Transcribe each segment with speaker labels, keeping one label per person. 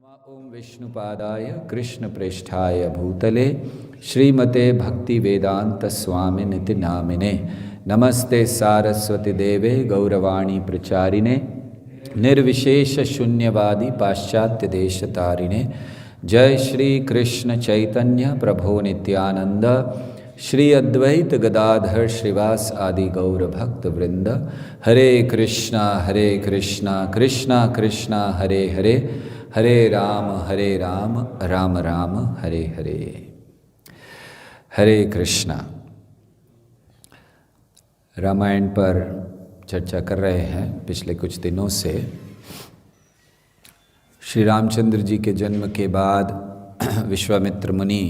Speaker 1: ओम विष्णुपादाय कृष्णप्रेष्ठाय भूतले श्रीमते भक्ति वेदांत स्वामिनिति नामिने नमस्ते सारस्वती देवे गौरवाणी प्रचारिणे निर्विशेष शून्यवादी पाश्चात्य देश तारिणे जय श्री कृष्ण चैतन्य प्रभो नित्यानंद श्री अद्वैत गदाधर श्रीवास आदि गौर भक्त वृंद हरे कृष्णा कृष्णा कृष्णा हरे हरे हरे राम राम राम हरे हरे। हरे कृष्णा। रामायण पर चर्चा कर रहे हैं पिछले कुछ दिनों से। श्री रामचंद्र जी के जन्म के बाद विश्वामित्र मुनि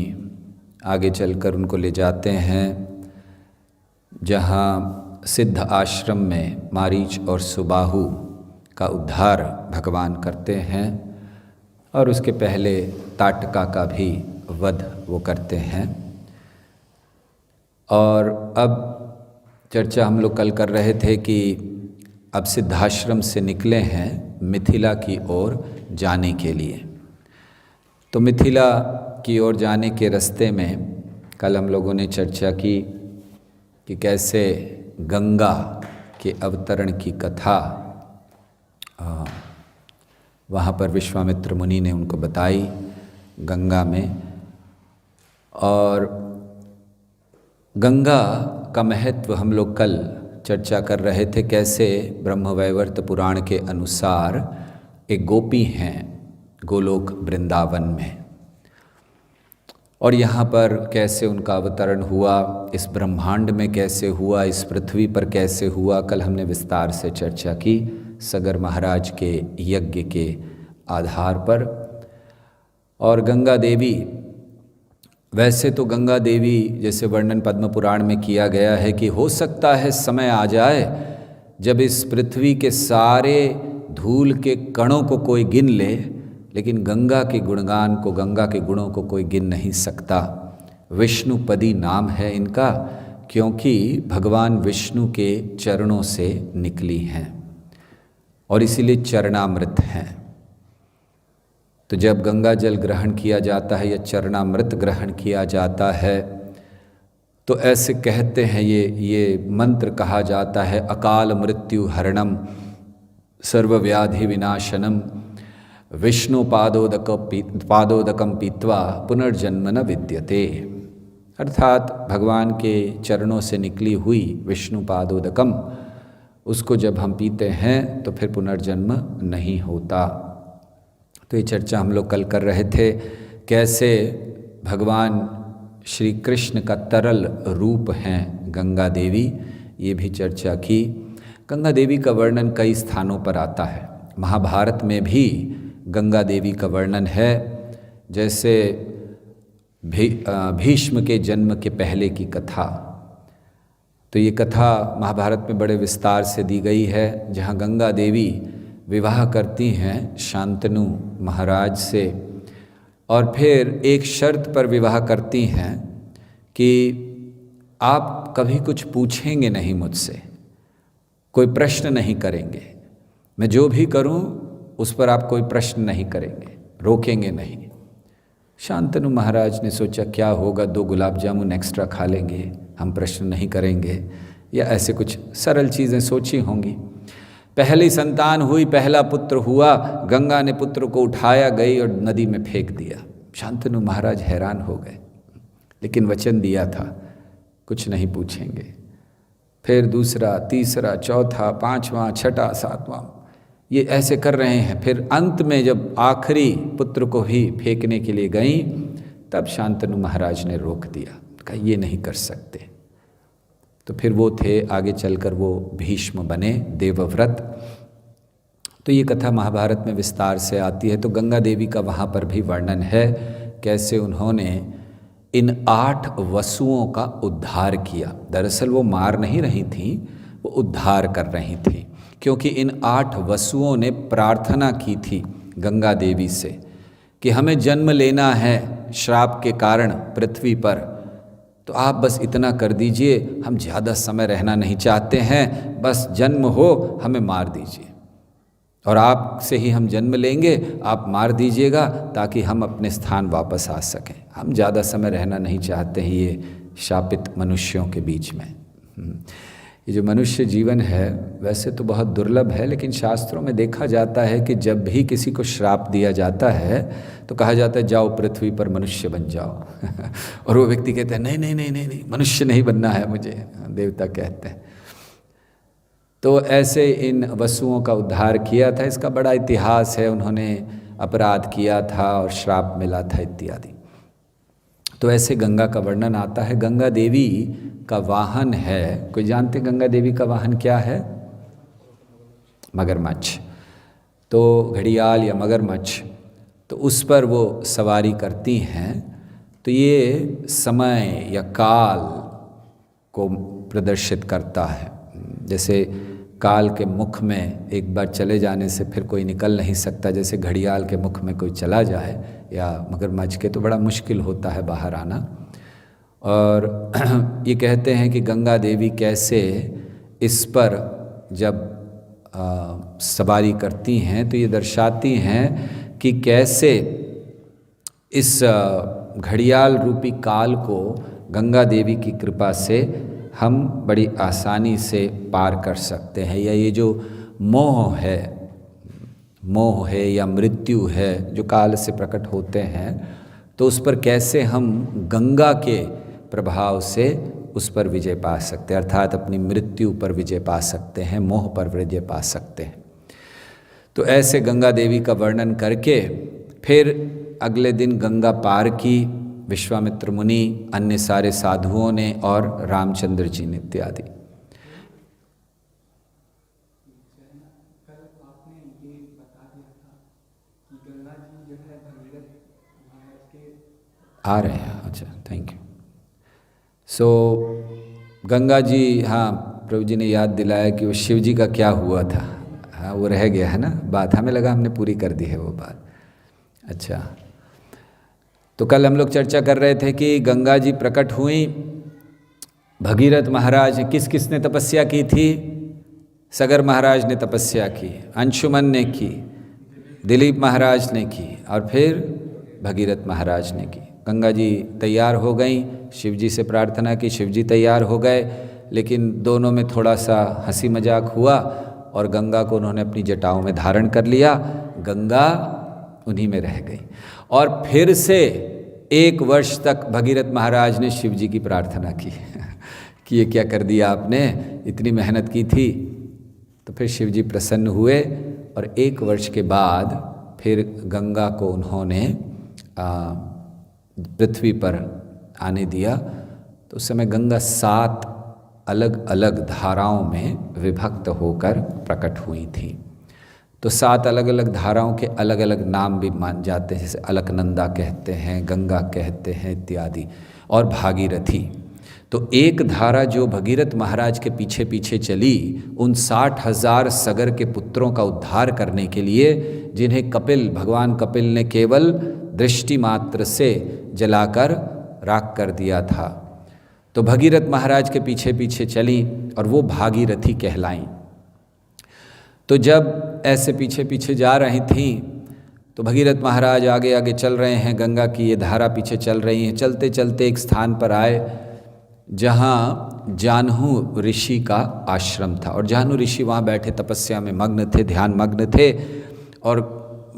Speaker 1: आगे चलकर उनको ले जाते हैं जहाँ सिद्ध आश्रम में मारीच और सुबाहु का उद्धार भगवान करते हैं और उसके पहले ताटका का भी वध वो करते हैं। और अब चर्चा हम लोग कल कर रहे थे कि अब सिद्धाश्रम से निकले हैं मिथिला की ओर जाने के लिए। तो मिथिला की ओर जाने के रास्ते में कल हम लोगों ने चर्चा की कि कैसे गंगा के अवतरण की कथा वहाँ पर विश्वामित्र मुनि ने उनको बताई गंगा में। और गंगा का महत्व हम लोग कल चर्चा कर रहे थे, कैसे ब्रह्मवैवर्त पुराण के अनुसार एक गोपी हैं गोलोक वृंदावन में, और यहाँ पर कैसे उनका अवतरण हुआ, इस ब्रह्मांड में कैसे हुआ, इस पृथ्वी पर कैसे हुआ, कल हमने विस्तार से चर्चा की सगर महाराज के यज्ञ के आधार पर। और गंगा देवी, वैसे तो गंगा देवी जैसे वर्णन पद्म पुराण में किया गया है कि हो सकता है समय आ जाए जब इस पृथ्वी के सारे धूल के कणों को कोई गिन ले, लेकिन गंगा के गुणगान को, गंगा के गुणों को कोई गिन नहीं सकता। विष्णुपदी नाम है इनका, क्योंकि भगवान विष्णु के चरणों से निकली हैं और इसीलिए चरणामृत हैं। तो जब गंगा जल ग्रहण किया जाता है या चरणामृत ग्रहण किया जाता है तो ऐसे कहते हैं, ये मंत्र कहा जाता है, अकाल मृत्यु हरणम सर्वव्याधि विनाशनम विष्णु पादोदकम पीत्वा पुनर्जन्म न विद्यते। अर्थात भगवान के चरणों से निकली हुई विष्णु पादोदकम, उसको जब हम पीते हैं तो फिर पुनर्जन्म नहीं होता। तो ये चर्चा हम लोग कल कर रहे थे, कैसे भगवान श्री कृष्ण का तरल रूप हैं गंगा देवी, ये भी चर्चा की। गंगा देवी का वर्णन कई स्थानों पर आता है। महाभारत में भी गंगा देवी का वर्णन है, जैसे भीष्म के जन्म के पहले की कथा। तो ये कथा महाभारत में बड़े विस्तार से दी गई है, जहाँ गंगा देवी विवाह करती हैं शांतनु महाराज से, और फिर एक शर्त पर विवाह करती हैं कि आप कभी कुछ पूछेंगे नहीं मुझसे, कोई प्रश्न नहीं करेंगे, मैं जो भी करूं उस पर आप कोई प्रश्न नहीं करेंगे, रोकेंगे नहीं। शांतनु महाराज ने सोचा क्या होगा, 2 गुलाब जामुन एक्स्ट्रा खा लेंगे, हम प्रश्न नहीं करेंगे, या ऐसे कुछ सरल चीज़ें सोची होंगी। पहली संतान हुई, पहला पुत्र हुआ, गंगा ने पुत्र को उठाया, गई और नदी में फेंक दिया। शांतनु महाराज हैरान हो गए, लेकिन वचन दिया था कुछ नहीं पूछेंगे। फिर दूसरा, तीसरा, चौथा, 5वां, 6वां, 7वां, ये ऐसे कर रहे हैं। फिर अंत में जब आखिरी पुत्र को ही फेंकने के लिए गई, तब शांतनु महाराज ने रोक दिया, कहा ये नहीं कर सकते। तो फिर वो थे, आगे चलकर वो भीष्म बने, देवव्रत। तो ये कथा महाभारत में विस्तार से आती है। तो गंगा देवी का वहाँ पर भी वर्णन है, कैसे उन्होंने इन 8 वसुओं का उद्धार किया। दरअसल वो मार नहीं रही थी, वो उद्धार कर रही थी, क्योंकि इन 8 वसुओं ने प्रार्थना की थी गंगा देवी से कि हमें जन्म लेना है श्राप के कारण पृथ्वी पर, तो आप बस इतना कर दीजिए, हम ज़्यादा समय रहना नहीं चाहते हैं, बस जन्म हो, हमें मार दीजिए। और आपसे ही हम जन्म लेंगे, आप मार दीजिएगा ताकि हम अपने स्थान वापस आ सकें। हम ज़्यादा समय रहना नहीं चाहते हैं ये शापित मनुष्यों के बीच में। ये जो मनुष्य जीवन है वैसे तो बहुत दुर्लभ है, लेकिन शास्त्रों में देखा जाता है कि जब भी किसी को श्राप दिया जाता है तो कहा जाता है जाओ पृथ्वी पर मनुष्य बन जाओ और वो व्यक्ति कहता है नहीं नहीं नहीं नहीं नहीं, मनुष्य नहीं बनना है मुझे, देवता कहते हैं। तो ऐसे इन वसुओं का उद्धार किया था। इसका बड़ा इतिहास है, उन्होंने अपराध किया था और श्राप मिला था इत्यादि। तो ऐसे गंगा का वर्णन आता है। गंगा देवी का वाहन है, कोई जानते गंगा देवी का वाहन क्या है? मगरमच्छ। तो घड़ियाल या मगरमच्छ, तो उस पर वो सवारी करती हैं। तो ये समय या काल को प्रदर्शित करता है। जैसे काल के मुख में एक बार चले जाने से फिर कोई निकल नहीं सकता, जैसे घड़ियाल के मुख में कोई चला जाए या मगरमच्छ के, तो बड़ा मुश्किल होता है बाहर आना। और ये कहते हैं कि गंगा देवी कैसे इस पर जब सवारी करती हैं तो ये दर्शाती हैं कि कैसे इस घड़ियाल रूपी काल को गंगा देवी की कृपा से हम बड़ी आसानी से पार कर सकते हैं। या ये जो मोह है या मृत्यु है जो काल से प्रकट होते हैं, तो उस पर कैसे हम गंगा के प्रभाव से उस पर विजय पा सकते हैं, अर्थात अपनी मृत्यु पर विजय पा सकते हैं, मोह पर विजय पा सकते हैं। तो ऐसे गंगा देवी का वर्णन करके फिर अगले दिन गंगा पार की विश्वामित्र मुनि, अन्य सारे साधुओं ने और रामचंद्र जी ने इत्यादि। आ रहे हैं, अच्छा थैंक यू। सो गंगा जी, हाँ प्रभु जी ने याद दिलाया कि वो शिव जी का क्या हुआ था। हाँ वो रह गया है ना बात, हमें लगा हमने पूरी कर दी है वो बात। अच्छा, तो कल हम लोग चर्चा कर रहे थे कि गंगा जी प्रकट हुई, भगीरथ महाराज, किस ने तपस्या की थी? सगर महाराज ने तपस्या की, अंशुमन ने की, दिलीप महाराज ने की और फिर भगीरथ महाराज ने की। गंगा जी तैयार हो गई, शिव जी से प्रार्थना की, शिव जी तैयार हो गए, लेकिन दोनों में थोड़ा सा हंसी मजाक हुआ और गंगा को उन्होंने अपनी जटाओं में धारण कर लिया। गंगा उन्हीं में रह गई। और फिर से 1 वर्ष तक भगीरथ महाराज ने शिव जी की प्रार्थना की कि ये क्या कर दिया आपने, इतनी मेहनत की थी। तो फिर शिव जी प्रसन्न हुए और 1 वर्ष के बाद फिर गंगा को उन्होंने पृथ्वी पर आने दिया। तो उस समय गंगा 7 अलग अलग धाराओं में विभक्त होकर प्रकट हुई थी। तो 7 अलग अलग धाराओं के अलग अलग नाम भी मान जाते हैं, जैसे अलकनंदा कहते हैं, गंगा कहते हैं इत्यादि, और भागीरथी। तो एक धारा जो भगीरथ महाराज के पीछे पीछे चली, उन 60,000 सगर के पुत्रों का उद्धार करने के लिए, जिन्हें भगवान कपिल ने केवल दृष्टि मात्र से जलाकर राख कर दिया था। तो भगीरथ महाराज के पीछे पीछे चली और वो भागीरथी कहलाईं। तो जब ऐसे पीछे पीछे जा रही थीं तो भगीरथ महाराज आगे आगे चल रहे हैं, गंगा की ये धारा पीछे चल रही है। चलते चलते एक स्थान पर आए जहाँ जानहू ऋषि का आश्रम था, और जानहू ऋषि वहाँ बैठे तपस्या में मग्न थे, ध्यान मग्न थे। और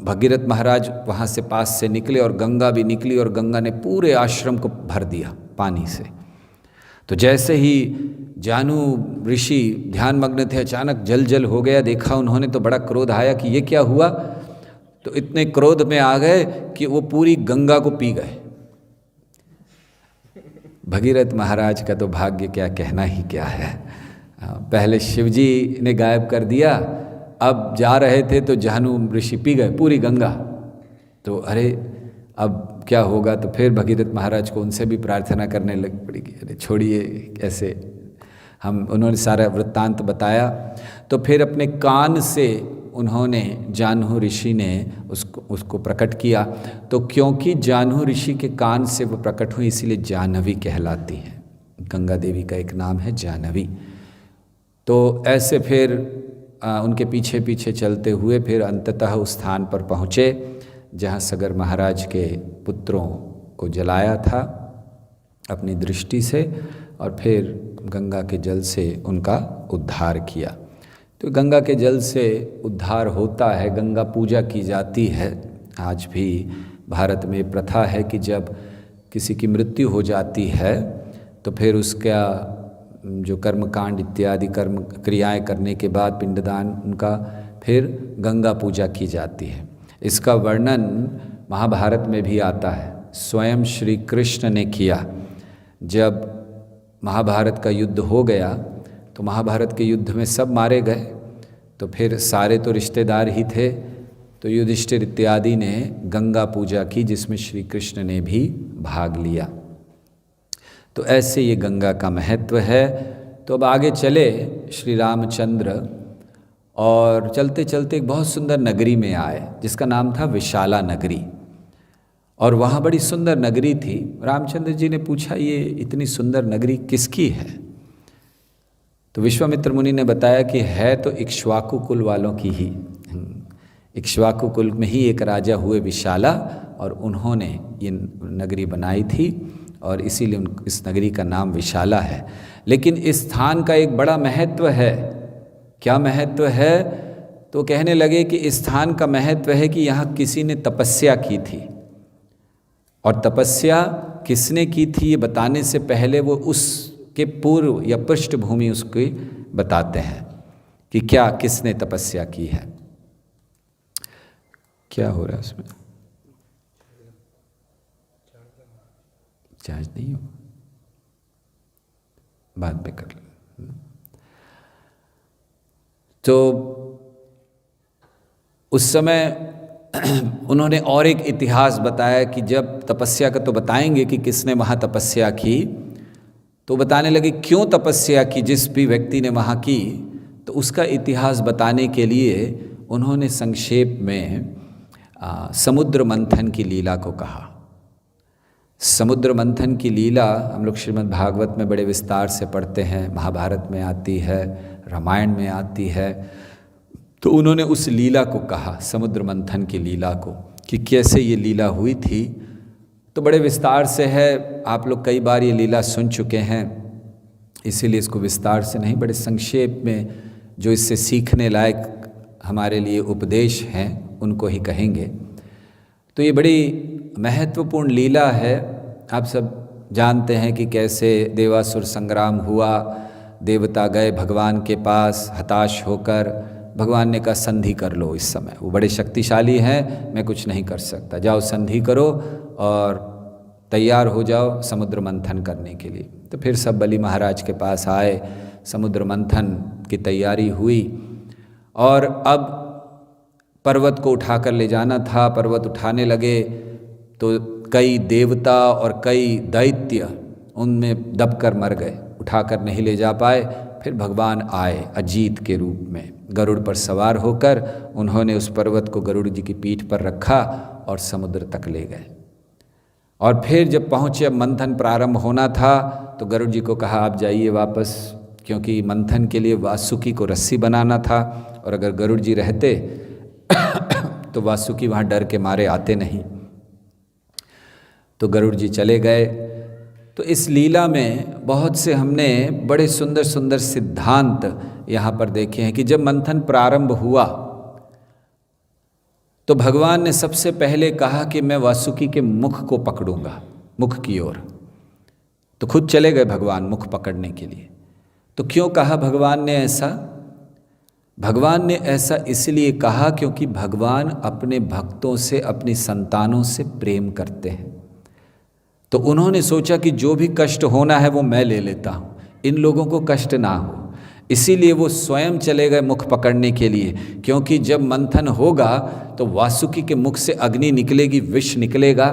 Speaker 1: भगीरथ महाराज वहाँ से पास से निकले और गंगा भी निकली और गंगा ने पूरे आश्रम को भर दिया पानी से। तो जैसे ही जानू ऋषि ध्यान मग्न थे, अचानक जल जल हो गया। देखा उन्होंने तो बड़ा क्रोध आया कि ये क्या हुआ। तो इतने क्रोध में आ गए कि वो पूरी गंगा को पी गए। भगीरथ महाराज का तो भाग्य क्या कहना ही क्या है। पहले शिवजी ने गायब कर दिया, अब जा रहे थे तो जानू ऋषि पी गए पूरी गंगा। तो अरे अब क्या होगा। तो फिर भगीरथ महाराज को उनसे भी प्रार्थना करने लग पड़ेगी, अरे छोड़िए कैसे। उन्होंने सारा वृत्तांत बताया। तो फिर अपने कान से उन्होंने, जानहू ऋषि ने उसको प्रकट किया। तो क्योंकि जानहू ऋषि के कान से वो प्रकट हुई, इसीलिए जाह्नवी कहलाती हैं। गंगा देवी का एक नाम है जाह्नवी। तो ऐसे फिर उनके पीछे पीछे चलते हुए फिर अंततः उस स्थान पर पहुँचे जहाँ सगर महाराज के पुत्रों को जलाया था अपनी दृष्टि से, और फिर गंगा के जल से उनका उद्धार किया। तो गंगा के जल से उद्धार होता है, गंगा पूजा की जाती है। आज भी भारत में प्रथा है कि जब किसी की मृत्यु हो जाती है तो फिर उसका जो कर्मकांड इत्यादि कर्म क्रियाएं करने के बाद पिंडदान उनका फिर गंगा पूजा की जाती है। इसका वर्णन महाभारत में भी आता है। स्वयं श्री कृष्ण ने किया। जब महाभारत का युद्ध हो गया तो महाभारत के युद्ध में सब मारे गए, तो फिर सारे तो रिश्तेदार ही थे, तो युधिष्ठिर इत्यादि ने गंगा पूजा की जिसमें श्री कृष्ण ने भी भाग लिया। तो ऐसे ये गंगा का महत्व है। तो अब आगे चले श्री रामचंद्र, और चलते चलते एक बहुत सुंदर नगरी में आए जिसका नाम था विशाला नगरी, और वहाँ बड़ी सुंदर नगरी थी। रामचंद्र जी ने पूछा ये इतनी सुंदर नगरी किसकी है? तो विश्वामित्र मुनि ने बताया कि है तो इक्ष्वाकु कुल वालों की ही। इक्ष्वाकु कुल में ही एक राजा हुए विशाला, और उन्होंने ये नगरी बनाई थी, और इसीलिए इस नगरी का नाम विशाला है। लेकिन इस स्थान का एक बड़ा महत्व है। क्या महत्व है? तो कहने लगे कि इस स्थान का महत्व है कि यहाँ किसी ने तपस्या की थी, और तपस्या किसने की थी ये बताने से पहले वो उसके पूर्व या पृष्ठभूमि उसकी बताते हैं कि क्या किसने तपस्या की है। क्या हो रहा है उसमें? चार्ज नहीं हो, बाद में कर लो। तो उस समय उन्होंने और एक इतिहास बताया कि जब तपस्या का तो बताएंगे कि किसने वहाँ तपस्या की, तो बताने लगे क्यों तपस्या की जिस भी व्यक्ति ने वहाँ की। तो उसका इतिहास बताने के लिए उन्होंने संक्षेप में समुद्र मंथन की लीला को कहा। समुद्र मंथन की लीला हम लोग श्रीमद् भागवत में बड़े विस्तार से पढ़ते हैं, महाभारत में आती है, रामायण में आती है। तो उन्होंने उस लीला को कहा, समुद्र मंथन की लीला को, कि कैसे ये लीला हुई थी। तो बड़े विस्तार से है, आप लोग कई बार ये लीला सुन चुके हैं, इसीलिए इसको विस्तार से नहीं, बड़े संक्षेप में जो इससे सीखने लायक हमारे लिए उपदेश हैं उनको ही कहेंगे। तो ये बड़ी महत्वपूर्ण लीला है। आप सब जानते हैं कि कैसे देवासुर संग्राम हुआ, देवता गए भगवान के पास हताश होकर, भगवान ने कहा संधि कर लो। इस समय वो बड़े शक्तिशाली हैं, मैं कुछ नहीं कर सकता, जाओ संधि करो और तैयार हो जाओ समुद्र मंथन करने के लिए। तो फिर सब बलि महाराज के पास आए, समुद्र मंथन की तैयारी हुई, और अब पर्वत को उठाकर ले जाना था। पर्वत उठाने लगे तो कई देवता और कई दैत्य उनमें दबकर मर गए, उठाकर नहीं ले जा पाए। फिर भगवान आए अजीत के रूप में, गरुड़ पर सवार होकर उन्होंने उस पर्वत को गरुड़ जी की पीठ पर रखा और समुद्र तक ले गए। और फिर जब पहुँचे, अब मंथन प्रारंभ होना था, तो गरुड़ जी को कहा आप जाइए वापस, क्योंकि मंथन के लिए वासुकी को रस्सी बनाना था, और अगर गरुड़ जी रहते तो वासुकी वहाँ डर के मारे आते नहीं। तो गरुड़ जी चले गए। तो इस लीला में बहुत से हमने बड़े सुंदर सुंदर सिद्धांत यहाँ पर देखे हैं कि जब मंथन प्रारंभ हुआ तो भगवान ने सबसे पहले कहा कि मैं वासुकी के मुख को पकड़ूंगा, मुख की ओर। तो खुद चले गए भगवान मुख पकड़ने के लिए। तो क्यों कहा भगवान ने ऐसा? भगवान ने ऐसा इसलिए कहा क्योंकि भगवान अपने भक्तों से, अपनी संतानों से प्रेम करते हैं। तो उन्होंने सोचा कि जो भी कष्ट होना है वो मैं ले लेता हूँ, इन लोगों को कष्ट ना हो। इसीलिए वो स्वयं चले गए मुख पकड़ने के लिए, क्योंकि जब मंथन होगा तो वासुकी के मुख से अग्नि निकलेगी, विष निकलेगा,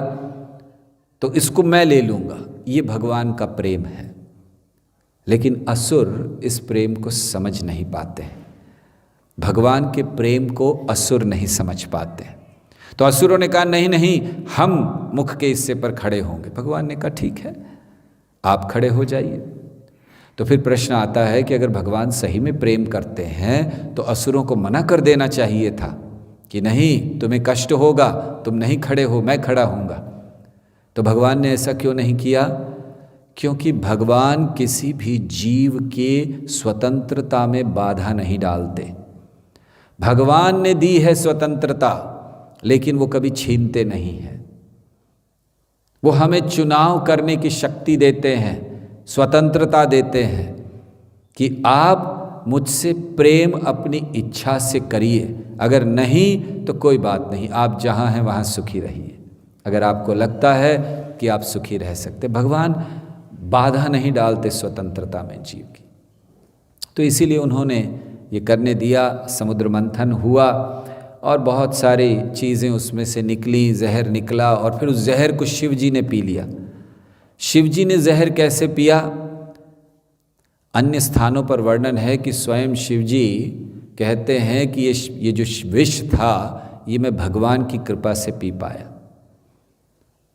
Speaker 1: तो इसको मैं ले लूँगा। ये भगवान का प्रेम है। लेकिन असुर इस प्रेम को समझ नहीं पाते हैं, भगवान के प्रेम को असुर नहीं समझ पाते। तो असुरों ने कहा नहीं नहीं, हम मुख के हिस्से पर खड़े होंगे। भगवान ने कहा ठीक है, आप खड़े हो जाइए। तो फिर प्रश्न आता है कि अगर भगवान सही में प्रेम करते हैं तो असुरों को मना कर देना चाहिए था कि नहीं, तुम्हें कष्ट होगा, तुम नहीं खड़े हो, मैं खड़ा हूँगा। तो भगवान ने ऐसा क्यों नहीं किया? क्योंकि भगवान किसी भी जीव के स्वतंत्रता में बाधा नहीं डालते। भगवान ने दी है स्वतंत्रता, लेकिन वो कभी छीनते नहीं हैं। वो हमें चुनाव करने की शक्ति देते हैं, स्वतंत्रता देते हैं कि आप मुझसे प्रेम अपनी इच्छा से करिए, अगर नहीं तो कोई बात नहीं, आप जहाँ हैं वहाँ सुखी रहिए। अगर आपको लगता है कि आप सुखी रह सकते, भगवान बाधा नहीं डालते स्वतंत्रता में जीव की। तो इसीलिए उन्होंने ये करने दिया। समुद्र मंथन हुआ और बहुत सारी चीज़ें उसमें से निकली, जहर निकला, और फिर उस जहर को शिव जी ने पी लिया। शिव जी ने जहर कैसे पिया? अन्य स्थानों पर वर्णन है कि स्वयं शिव जी कहते हैं कि ये जो विष था, ये मैं भगवान की कृपा से पी पाया।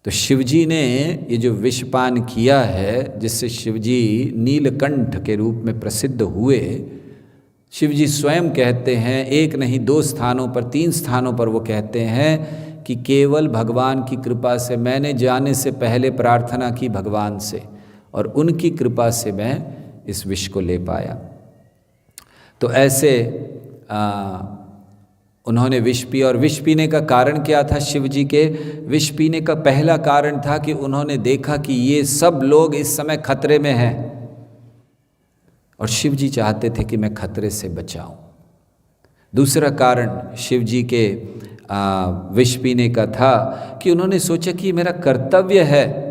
Speaker 1: तो शिव जी ने ये जो विषपान किया है, जिससे शिव जी नीलकंठ के रूप में प्रसिद्ध हुए, शिव जी स्वयं कहते हैं, एक नहीं 2 स्थानों पर, 3 स्थानों पर वो कहते हैं कि केवल भगवान की कृपा से, मैंने जाने से पहले प्रार्थना की भगवान से, और उनकी कृपा से मैं इस विष को ले पाया। तो ऐसे उन्होंने विष पिया। और विष पीने का कारण क्या था? शिव जी के विष पीने का पहला कारण था कि उन्होंने देखा कि ये सब लोग इस समय खतरे में हैं, और शिव जी चाहते थे कि मैं खतरे से बचाऊं। दूसरा कारण शिव जी के विष पीने का था कि उन्होंने सोचा कि मेरा कर्तव्य है,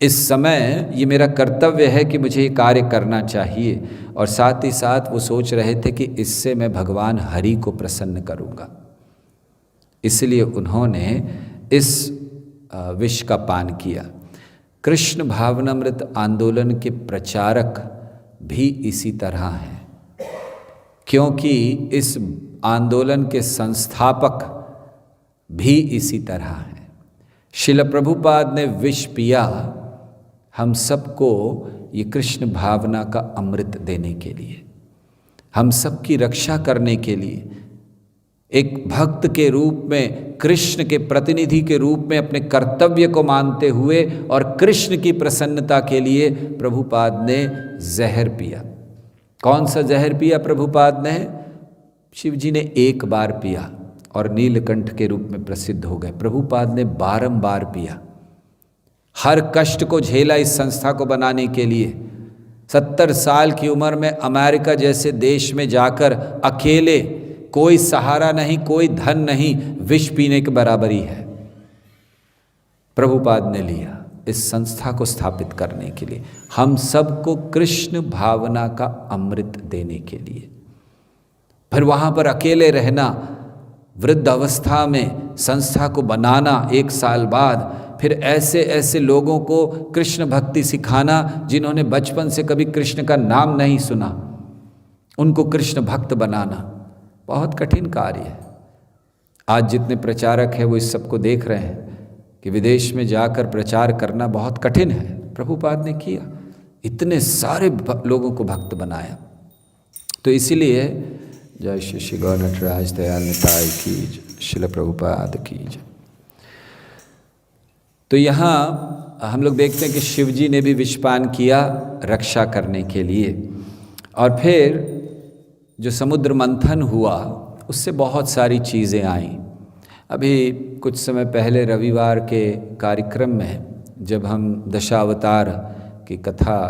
Speaker 1: इस समय ये मेरा कर्तव्य है कि मुझे ये कार्य करना चाहिए, और साथ ही साथ वो सोच रहे थे कि इससे मैं भगवान हरि को प्रसन्न करूँगा। इसलिए उन्होंने इस विष का पान किया। कृष्ण भावनामृत आंदोलन के प्रचारक भी इसी तरह हैं, क्योंकि इस आंदोलन के संस्थापक भी इसी तरह हैं। श्रील प्रभुपाद ने विष पिया हम सबको ये कृष्ण भावना का अमृत देने के लिए, हम सबकी रक्षा करने के लिए, एक भक्त के रूप में, कृष्ण के प्रतिनिधि के रूप में अपने कर्तव्य को मानते हुए और कृष्ण की प्रसन्नता के लिए प्रभुपाद ने जहर पिया। कौन सा जहर पिया प्रभुपाद ने? शिव जी ने एक बार पिया और नीलकंठ के रूप में प्रसिद्ध हो गए। प्रभुपाद ने बारंबार पिया, हर कष्ट को झेला इस संस्था को बनाने के लिए। 70 साल की उम्र में अमेरिका जैसे देश में जाकर अकेले, कोई सहारा नहीं, कोई धन नहीं, विष पीने के बराबरी है, प्रभुपाद ने लिया इस संस्था को स्थापित करने के लिए, हम सबको कृष्ण भावना का अमृत देने के लिए। फिर वहाँ पर अकेले रहना, वृद्ध अवस्था में संस्था को बनाना 1 साल बाद, फिर ऐसे ऐसे लोगों को कृष्ण भक्ति सिखाना जिन्होंने बचपन से कभी कृष्ण का नाम नहीं सुना, उनको कृष्ण भक्त बनाना बहुत कठिन कार्य है। आज जितने प्रचारक हैं वो इस सब को देख रहे हैं कि विदेश में जाकर प्रचार करना बहुत कठिन है। प्रभुपाद ने किया, इतने सारे लोगों को भक्त बनाया। तो इसीलिए जय श्री श्री गौर नटराज दयाल निताय की जय, श्रील प्रभुपाद की जय। तो यहाँ हम लोग देखते हैं कि शिव जी ने भी विषपान किया रक्षा करने के लिए। और फिर जो समुद्र मंथन हुआ उससे बहुत सारी चीज़ें आईं। अभी कुछ समय पहले रविवार के कार्यक्रम में जब हम दशावतार की कथा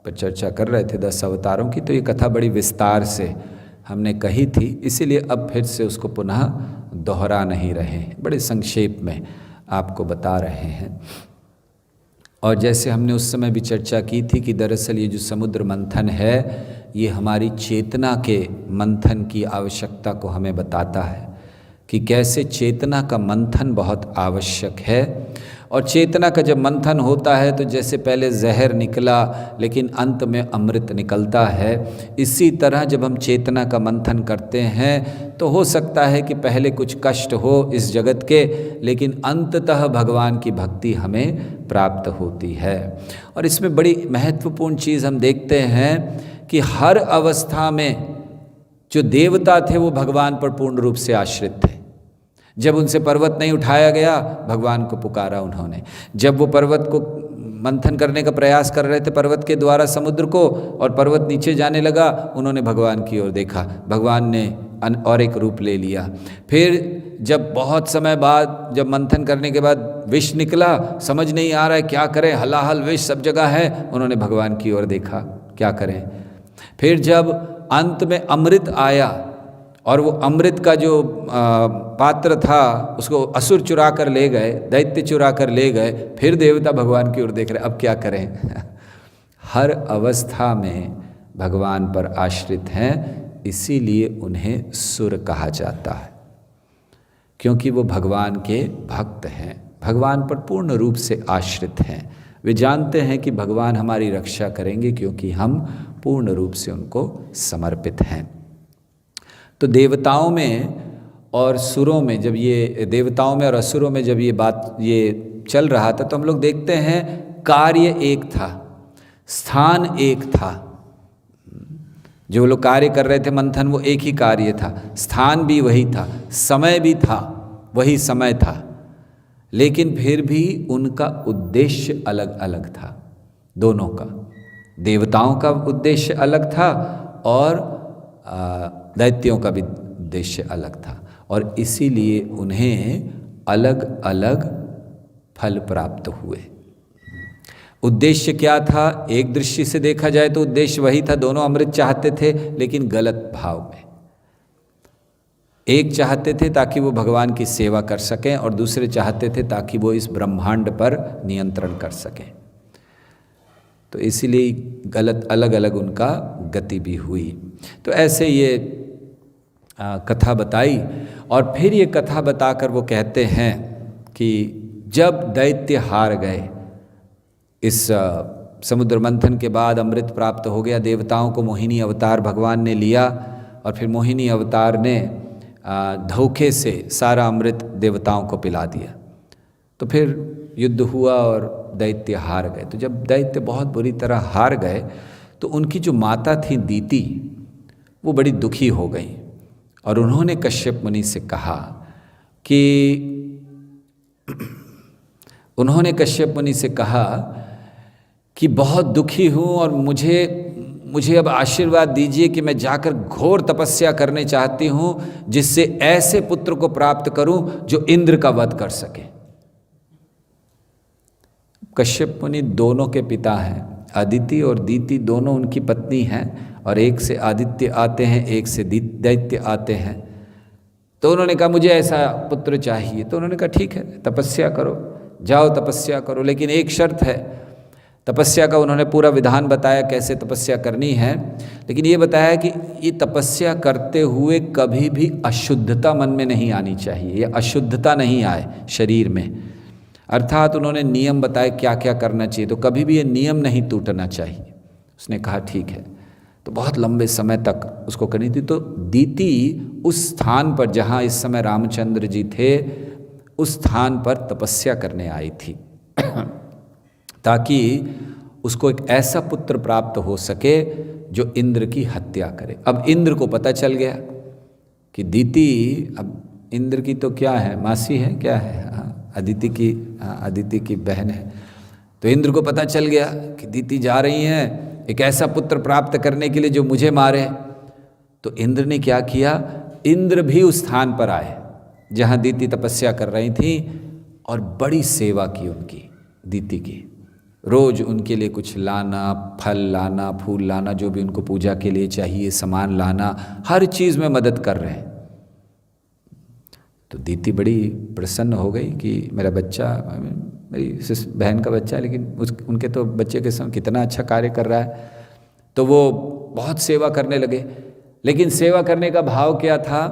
Speaker 1: पर चर्चा कर रहे थे, 10 अवतारों की, तो ये कथा बड़ी विस्तार से हमने कही थी, इसीलिए अब फिर से उसको पुनः दोहरा नहीं रहे हैं, बड़े संक्षेप में आपको बता रहे हैं। और जैसे हमने उस समय भी चर्चा की थी कि दरअसल ये जो समुद्र मंथन है, ये हमारी चेतना के मंथन की आवश्यकता को हमें बताता है कि कैसे चेतना का मंथन बहुत आवश्यक है। और चेतना का जब मंथन होता है तो जैसे पहले जहर निकला लेकिन अंत में अमृत निकलता है, इसी तरह जब हम चेतना का मंथन करते हैं तो हो सकता है कि पहले कुछ कष्ट हो इस जगत के, लेकिन अंततः भगवान की भक्ति हमें प्राप्त होती है। और इसमें बड़ी महत्वपूर्ण चीज़ हम देखते हैं कि हर अवस्था में जो देवता थे वो भगवान पर पूर्ण रूप से आश्रित थे। जब उनसे पर्वत नहीं उठाया गया, भगवान को पुकारा उन्होंने। जब वो पर्वत को मंथन करने का प्रयास कर रहे थे पर्वत के द्वारा समुद्र को, और पर्वत नीचे जाने लगा, उन्होंने भगवान की ओर देखा, भगवान ने और एक रूप ले लिया। फिर जब बहुत समय बाद जब मंथन करने के बाद विष निकला, समझ नहीं आ रहा है क्या करें, हलाहल विष सब जगह है, उन्होंने भगवान की ओर देखा, क्या करें। फिर जब अंत में अमृत आया और वो अमृत का जो पात्र था उसको असुर चुरा कर ले गए, दैत्य चुरा कर ले गए, फिर देवता भगवान की ओर देख रहे, अब क्या करें। हर अवस्था में भगवान पर आश्रित हैं, इसीलिए उन्हें सुर कहा जाता है, क्योंकि वो भगवान के भक्त हैं, भगवान पर पूर्ण रूप से आश्रित हैं। वे जानते हैं कि भगवान हमारी रक्षा करेंगे क्योंकि हम पूर्ण रूप से उनको समर्पित हैं। तो देवताओं में और सुरों में जब ये देवताओं में और असुरों में जब ये चल रहा था, तो हम लोग देखते हैं कार्य एक था, स्थान एक था। जो लोग कार्य कर रहे थे मंथन, वो एक ही कार्य था, स्थान भी वही था, समय भी था, वही समय था, लेकिन फिर भी उनका उद्देश्य अलग अलग था। दोनों का, देवताओं का उद्देश्य अलग था और दैत्यों का भी उद्देश्य अलग था, और इसीलिए उन्हें अलग अलग फल प्राप्त हुए। उद्देश्य क्या था? एक दृष्टि से देखा जाए तो उद्देश्य वही था, दोनों अमृत चाहते थे लेकिन गलत भाव में। एक चाहते थे ताकि वो भगवान की सेवा कर सकें, और दूसरे चाहते थे ताकि वो इस ब्रह्मांड पर नियंत्रण कर सकें। तो इसीलिए गलत अलग अलग उनका गति भी हुई। तो ऐसे ये कथा बताई, और फिर ये कथा बताकर वो कहते हैं कि जब दैत्य हार गए, इस समुद्र मंथन के बाद अमृत प्राप्त हो गया, देवताओं को मोहिनी अवतार भगवान ने लिया, और फिर मोहिनी अवतार ने धोखे से सारा अमृत देवताओं को पिला दिया। तो फिर युद्ध हुआ और दैत्य हार गए। तो जब दैत्य बहुत बुरी तरह हार गए तो उनकी जो माता थी दीति, वो बड़ी दुखी हो गई, और उन्होंने कश्यप मुनि से कहा कि बहुत दुखी हूँ और मुझे अब आशीर्वाद दीजिए कि मैं जाकर घोर तपस्या करने चाहती हूँ, जिससे ऐसे पुत्र को प्राप्त करूँ जो इंद्र का वध कर सके। कश्यप मुनि दोनों के पिता हैं, अदिति और दीति दोनों उनकी पत्नी हैं, और एक से आदित्य आते हैं, एक से दैत्य आते हैं। तो उन्होंने कहा मुझे ऐसा पुत्र चाहिए। तो उन्होंने कहा ठीक है, तपस्या करो, जाओ तपस्या करो, लेकिन एक शर्त है। तपस्या का उन्होंने पूरा विधान बताया कैसे तपस्या करनी है, लेकिन ये बताया कि ये तपस्या करते हुए कभी भी अशुद्धता मन में नहीं आनी चाहिए, या अशुद्धता नहीं आए शरीर में। अर्थात उन्होंने नियम बताए क्या क्या करना चाहिए, तो कभी भी ये नियम नहीं टूटना चाहिए। उसने कहा ठीक है। तो बहुत लंबे समय तक उसको करनी थी। तो दीति उस स्थान पर जहाँ इस समय रामचंद्र जी थे, उस स्थान पर तपस्या करने आई थी ताकि उसको एक ऐसा पुत्र प्राप्त हो सके जो इंद्र की हत्या करे। अब इंद्र को पता चल गया कि दीति, अब इंद्र की तो क्या है, मासी है, क्या है, अदिति की बहन है। तो इंद्र को पता चल गया कि दीति जा रही हैं एक ऐसा पुत्र प्राप्त करने के लिए जो मुझे मारे। तो इंद्र ने क्या किया, इंद्र भी उस स्थान पर आए जहाँ दीति तपस्या कर रही थी, और बड़ी सेवा की उनकी, दीति की। रोज उनके लिए कुछ लाना, फल लाना, फूल लाना, जो भी उनको पूजा के लिए चाहिए सामान लाना, हर चीज़ में मदद कर रहे हैं। तो दीति बड़ी प्रसन्न हो गई कि मेरा बच्चा, मेरी बहन का बच्चा है, लेकिन उनके तो बच्चे के संग कितना अच्छा कार्य कर रहा है। तो वो बहुत सेवा करने लगे। लेकिन सेवा करने का भाव क्या था,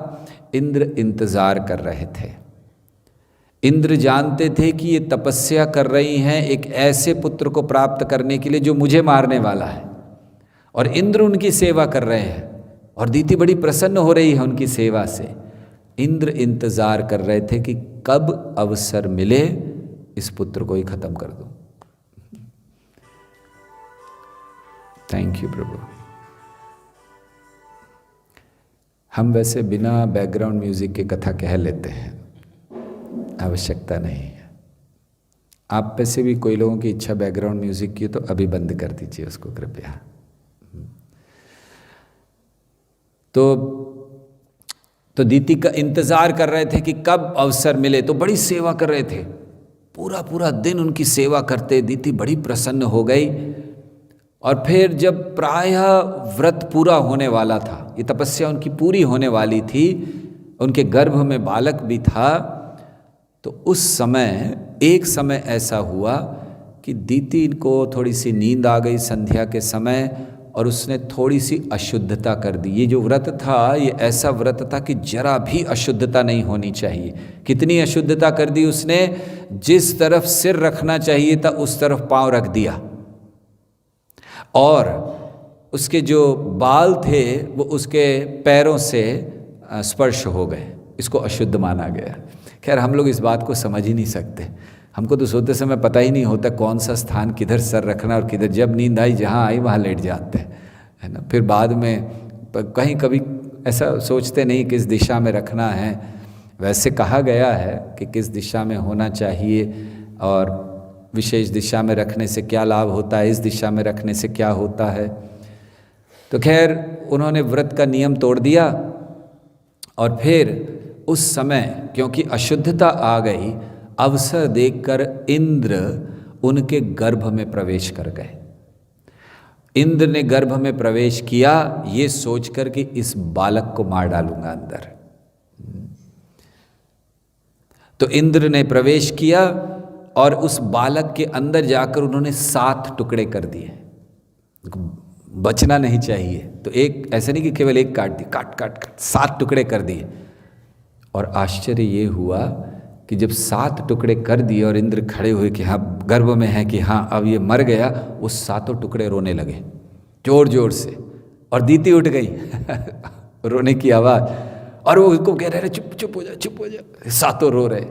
Speaker 1: इंद्र इंतजार कर रहे थे। इंद्र जानते थे कि ये तपस्या कर रही हैं एक ऐसे पुत्र को प्राप्त करने के लिए जो मुझे मारने वाला है, और इंद्र उनकी सेवा कर रहे हैं और दीति बड़ी प्रसन्न हो रही है उनकी सेवा से। इंद्र इंतजार कर रहे थे कि कब अवसर मिले इस पुत्र को ही खत्म कर दूं। थैंक यू प्रभु। हम वैसे बिना बैकग्राउंड म्यूजिक के कथा कह लेते हैं, आवश्यकता नहीं है। आप में से भी कोई लोगों की इच्छा बैकग्राउंड म्यूजिक की तो अभी बंद कर दीजिए उसको कृपया। तो दीति का इंतजार कर रहे थे कि कब अवसर मिले, तो बड़ी सेवा कर रहे थे, पूरा पूरा दिन उनकी सेवा करते। दीति बड़ी प्रसन्न हो गई। और फिर जब प्रायः व्रत पूरा होने वाला था, ये तपस्या उनकी पूरी होने वाली थी, उनके गर्भ में बालक भी था, तो उस समय एक समय ऐसा हुआ कि दीति को थोड़ी सी नींद आ गई संध्या के समय, और उसने थोड़ी सी अशुद्धता कर दी। ये जो व्रत था ये ऐसा व्रत था कि जरा भी अशुद्धता नहीं होनी चाहिए। कितनी अशुद्धता कर दी उसने, जिस तरफ सिर रखना चाहिए था उस तरफ पांव रख दिया, और उसके जो बाल थे वो उसके पैरों से स्पर्श हो गए। इसको अशुद्ध माना गया। खैर हम लोग इस बात को समझ ही नहीं सकते, हमको तो सोते समय पता ही नहीं होता कौन सा स्थान किधर सर रखना और किधर, जब नींद आई जहाँ आई वहाँ लेट जाते हैं, है ना। फिर बाद में कहीं कभी ऐसा सोचते नहीं किस दिशा में रखना है। वैसे कहा गया है कि किस दिशा में होना चाहिए और विशेष दिशा में रखने से क्या लाभ होता है, इस दिशा में रखने से क्या होता है। तो खैर उन्होंने व्रत का नियम तोड़ दिया, और फिर उस समय क्योंकि अशुद्धता आ गई, अवसर देखकर इंद्र उनके गर्भ में प्रवेश कर गए। इंद्र ने गर्भ में प्रवेश किया ये सोचकर कि इस बालक को मार डालूंगा अंदर। तो इंद्र ने प्रवेश किया और उस बालक के अंदर जाकर उन्होंने 7 टुकड़े कर दिए। बचना नहीं चाहिए, तो एक ऐसा नहीं कि केवल एक काट दिया, काट काट काट 7 टुकड़े कर दिए। और आश्चर्य ये हुआ कि जब 7 टुकड़े कर दिए और इंद्र खड़े हुए कि हाँ गर्भ में है कि हाँ अब ये मर गया, वो 7 टुकड़े रोने लगे जोर जोर से, और दीति उठ गई रोने की आवाज़, और वो उसको कह रहे चुप चुप हो जा, चुप हो जा। 7 रो रहे।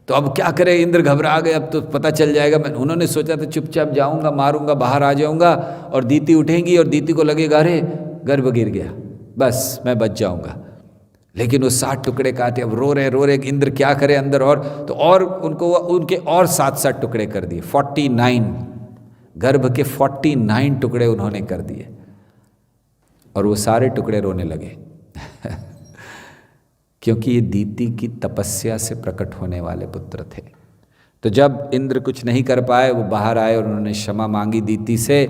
Speaker 1: तो अब क्या करे, इंद्र घबरा गए, अब तो पता चल जाएगा। उन्होंने सोचा था चुपचाप जाऊंगा, मारूंगा, बाहर आ जाऊंगा, और दीति उठेंगी और दीति को लगेगा अरे गर्भ गिर गया, बस मैं बच जाऊंगा। लेकिन वो 7 टुकड़े काटे, अब रो रहे इंद्र क्या करे अंदर, और उनको उनके और 7 टुकड़े कर दिए। 49 गर्भ के 49 टुकड़े उन्होंने कर दिए, और वो सारे टुकड़े रोने लगे क्योंकि ये दीति की तपस्या से प्रकट होने वाले पुत्र थे। तो जब इंद्र कुछ नहीं कर पाए, वो बाहर आए और उन्होंने क्षमा मांगी दीति से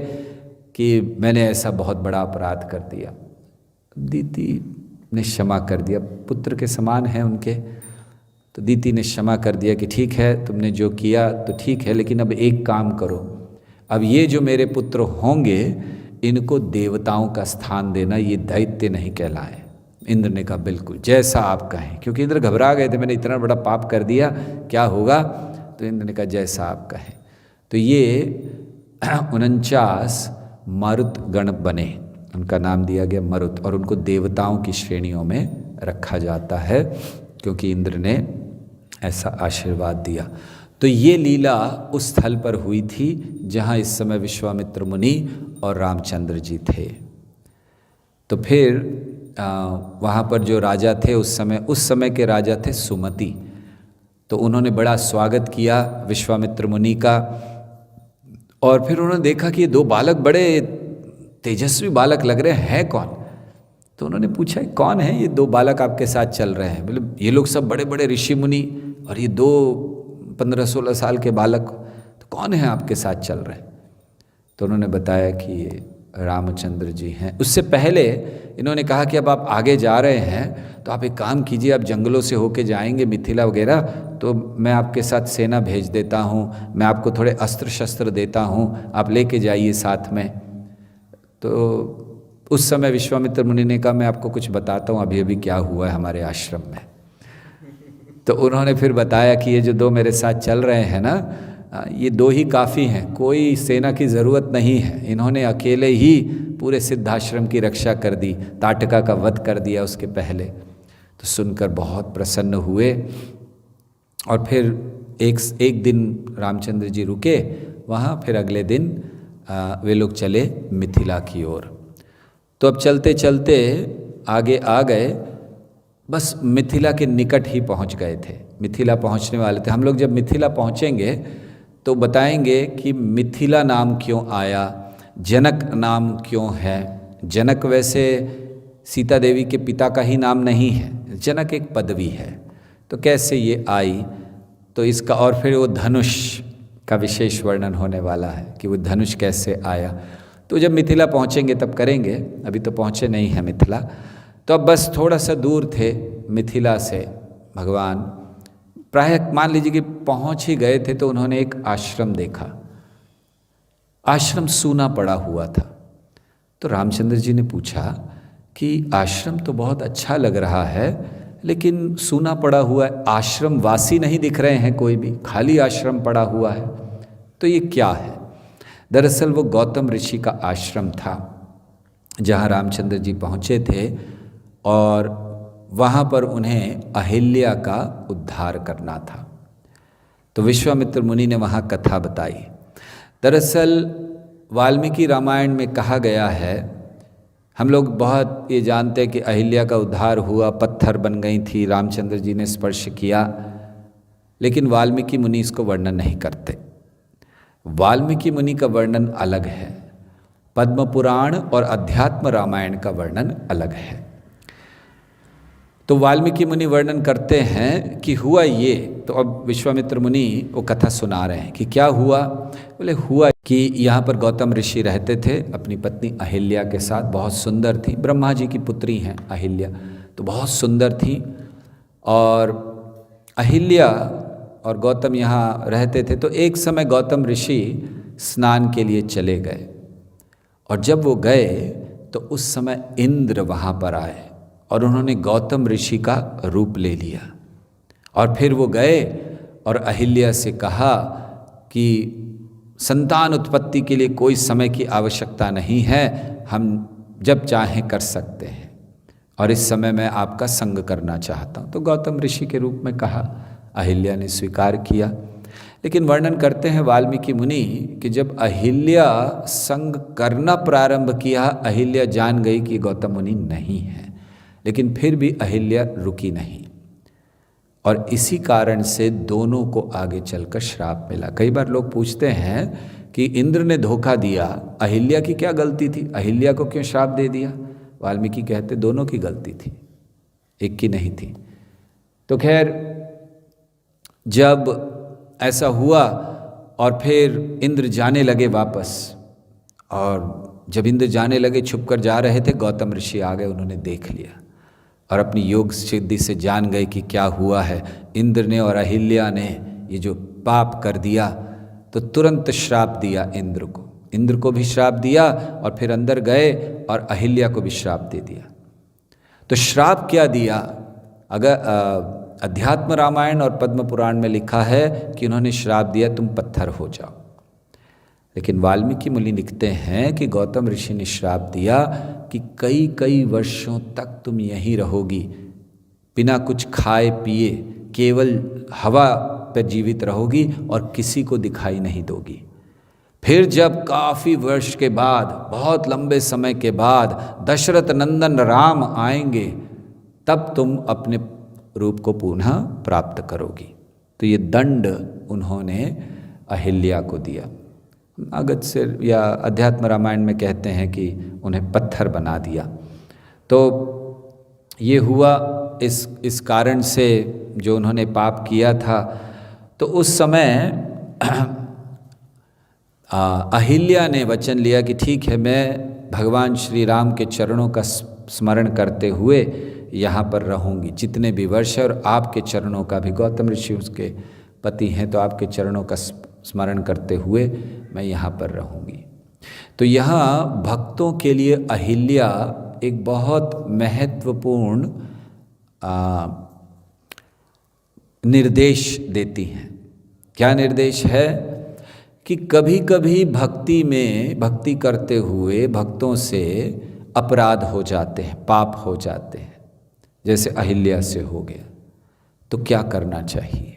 Speaker 1: कि मैंने ऐसा बहुत बड़ा अपराध कर दिया। दीति ने क्षमा कर दिया, पुत्र के समान है उनके। तो दीति ने क्षमा कर दिया कि ठीक है तुमने जो किया तो ठीक है, लेकिन अब एक काम करो, अब ये जो मेरे पुत्र होंगे इनको देवताओं का स्थान देना, ये दैत्य नहीं कहलाए। इंद्र ने कहा बिल्कुल जैसा आप कहें, क्योंकि इंद्र घबरा गए थे, मैंने इतना बड़ा पाप कर दिया क्या होगा। तो इंद्र ने कहा जैसा आप कहें। तो ये 49 मारुत गण बने, उनका नाम दिया गया मरुत, और उनको देवताओं की श्रेणियों में रखा जाता है क्योंकि इंद्र ने ऐसा आशीर्वाद दिया। तो ये लीला उस स्थल पर हुई थी जहाँ इस समय विश्वामित्र मुनि और रामचंद्र जी थे। तो फिर वहाँ पर जो राजा थे उस समय के राजा थे सुमति। तो उन्होंने बड़ा स्वागत किया विश्वामित्र मुनि का, और फिर उन्होंने देखा कि ये 2 बालक बड़े तेजस्वी बालक लग रहे हैं कौन। तो उन्होंने पूछा कौन है ये 2 बालक आपके साथ चल रहे हैं। मतलब ये लोग सब बड़े बड़े ऋषि मुनि और ये 2 15-16 साल के बालक, तो कौन है आपके साथ चल रहे हैं। तो उन्होंने बताया कि ये रामचंद्र जी हैं। उससे पहले इन्होंने कहा कि अब आप आगे जा रहे हैं तो आप एक काम कीजिए, आप जंगलों से होके जाएंगे मिथिला वगैरह, तो मैं आपके साथ सेना भेज देता हूँ, मैं आपको थोड़े अस्त्र शस्त्र देता हूँ, आप लेके जाइए साथ में। तो उस समय विश्वामित्र मुनि ने कहा मैं आपको कुछ बताता हूँ अभी अभी क्या हुआ है हमारे आश्रम में। तो उन्होंने फिर बताया कि ये जो दो मेरे साथ चल रहे हैं ना, ये दो ही काफ़ी हैं, कोई सेना की ज़रूरत नहीं है। इन्होंने अकेले ही पूरे सिद्धाश्रम की रक्षा कर दी, ताटका का वध कर दिया उसके पहले। तो सुनकर बहुत प्रसन्न हुए। और फिर एक दिन रामचंद्र जी रुके वहाँ, फिर अगले दिन वे लोग चले मिथिला की ओर। तो अब चलते चलते आगे आ गए, बस मिथिला के निकट ही पहुँच गए थे, मिथिला पहुँचने वाले थे। हम लोग जब मिथिला पहुँचेंगे तो बताएंगे कि मिथिला नाम क्यों आया, जनक नाम क्यों है। जनक वैसे सीता देवी के पिता का ही नाम नहीं है, जनक एक पदवी है, तो कैसे ये आई, तो इसका और फिर वो धनुष का विशेष वर्णन होने वाला है कि वो धनुष कैसे आया। तो जब मिथिला पहुँचेंगे तब करेंगे, अभी तो पहुँचे नहीं हैं मिथिला। तो अब बस थोड़ा सा दूर थे मिथिला से भगवान, प्रायः मान लीजिए कि पहुँच ही गए थे, तो उन्होंने एक आश्रम देखा। आश्रम सूना पड़ा हुआ था। तो रामचंद्र जी ने पूछा कि आश्रम तो बहुत अच्छा लग रहा है, लेकिन सूना पड़ा हुआ है, आश्रम वासी नहीं दिख रहे हैं, कोई भी खाली आश्रम पड़ा हुआ है, तो ये क्या है। दरअसल वो गौतम ऋषि का आश्रम था जहाँ रामचंद्र जी पहुँचे थे, और वहाँ पर उन्हें अहिल्या का उद्धार करना था। तो विश्वामित्र मुनि ने वहाँ कथा बताई। दरअसल वाल्मीकि रामायण में कहा गया है, हम लोग बहुत ये जानते हैं कि अहिल्या का उद्धार हुआ, पत्थर बन गई थी, रामचंद्र जी ने स्पर्श किया, लेकिन वाल्मीकि मुनि इसको वर्णन नहीं करते। वाल्मीकि मुनि का वर्णन अलग है, पद्म पुराण और अध्यात्म रामायण का वर्णन अलग है। तो वाल्मीकि मुनि वर्णन करते हैं कि हुआ ये, तो अब विश्वामित्र मुनि वो कथा सुना रहे हैं कि क्या हुआ। बोले हुआ कि यहाँ पर गौतम ऋषि रहते थे अपनी पत्नी अहिल्या के साथ, बहुत सुंदर थी, ब्रह्मा जी की पुत्री हैं अहिल्या, तो बहुत सुंदर थी। और अहिल्या और गौतम यहाँ रहते थे। तो एक समय गौतम ऋषि स्नान के लिए चले गए, और जब वो गए तो उस समय इंद्र वहाँ पर आए और उन्होंने गौतम ऋषि का रूप ले लिया। और फिर वो गए और अहिल्या से कहा कि संतान उत्पत्ति के लिए कोई समय की आवश्यकता नहीं है, हम जब चाहें कर सकते हैं, और इस समय मैं आपका संग करना चाहता हूँ। तो गौतम ऋषि के रूप में कहा, अहिल्या ने स्वीकार किया। लेकिन वर्णन करते हैं वाल्मीकि मुनि कि जब अहिल्या संग करना प्रारंभ किया, अहिल्या जान गई कि गौतम मुनि नहीं है, लेकिन फिर भी अहिल्या रुकी नहीं, और इसी कारण से दोनों को आगे चलकर श्राप मिला। कई बार लोग पूछते हैं कि इंद्र ने धोखा दिया, अहिल्या की क्या गलती थी, अहिल्या को क्यों श्राप दे दिया। वाल्मीकि कहते दोनों की गलती थी, एक की नहीं थी। तो खैर जब ऐसा हुआ और फिर इंद्र जाने लगे वापस, और जब इंद्र जाने लगे, छुप कर जा रहे थे, गौतम ऋषि आ गए, उन्होंने देख लिया और अपनी योग सिद्धि से जान गए कि क्या हुआ है। इंद्र ने और अहिल्या ने ये जो पाप कर दिया, तो तुरंत श्राप दिया इंद्र को, इंद्र को भी श्राप दिया, और फिर अंदर गए और अहिल्या को भी श्राप दे दिया। तो श्राप क्या दिया, अगर अध्यात्म रामायण और पद्म पुराण में लिखा है कि उन्होंने श्राप दिया तुम पत्थर हो जाओ, लेकिन वाल्मीकि मुनि लिखते हैं कि गौतम ऋषि ने श्राप दिया कि कई कई वर्षों तक तुम यहीं रहोगी, बिना कुछ खाए पिए, केवल हवा पर जीवित रहोगी और किसी को दिखाई नहीं दोगी। फिर जब काफ़ी वर्ष के बाद, बहुत लंबे समय के बाद दशरथ नंदन राम आएंगे, तब तुम अपने रूप को पुनः प्राप्त करोगी। तो ये दंड उन्होंने अहिल्या को दिया। अगस्त्य या अध्यात्म रामायण में कहते हैं कि उन्हें पत्थर बना दिया। तो ये हुआ इस कारण से जो उन्होंने पाप किया था। तो उस समय अहिल्या ने वचन लिया कि ठीक है, मैं भगवान श्री राम के चरणों का स्मरण करते हुए यहाँ पर रहूँगी जितने भी वर्ष, और आपके चरणों का भी, गौतम ऋषि उसके पति हैं, तो आपके चरणों का स्मरण करते हुए मैं यहाँ पर रहूँगी। तो यहाँ भक्तों के लिए अहिल्या एक बहुत महत्वपूर्ण निर्देश देती हैं। क्या निर्देश है कि कभी कभी भक्ति करते हुए भक्तों से अपराध हो जाते हैं, पाप हो जाते हैं, जैसे अहिल्या से हो गया। तो क्या करना चाहिए?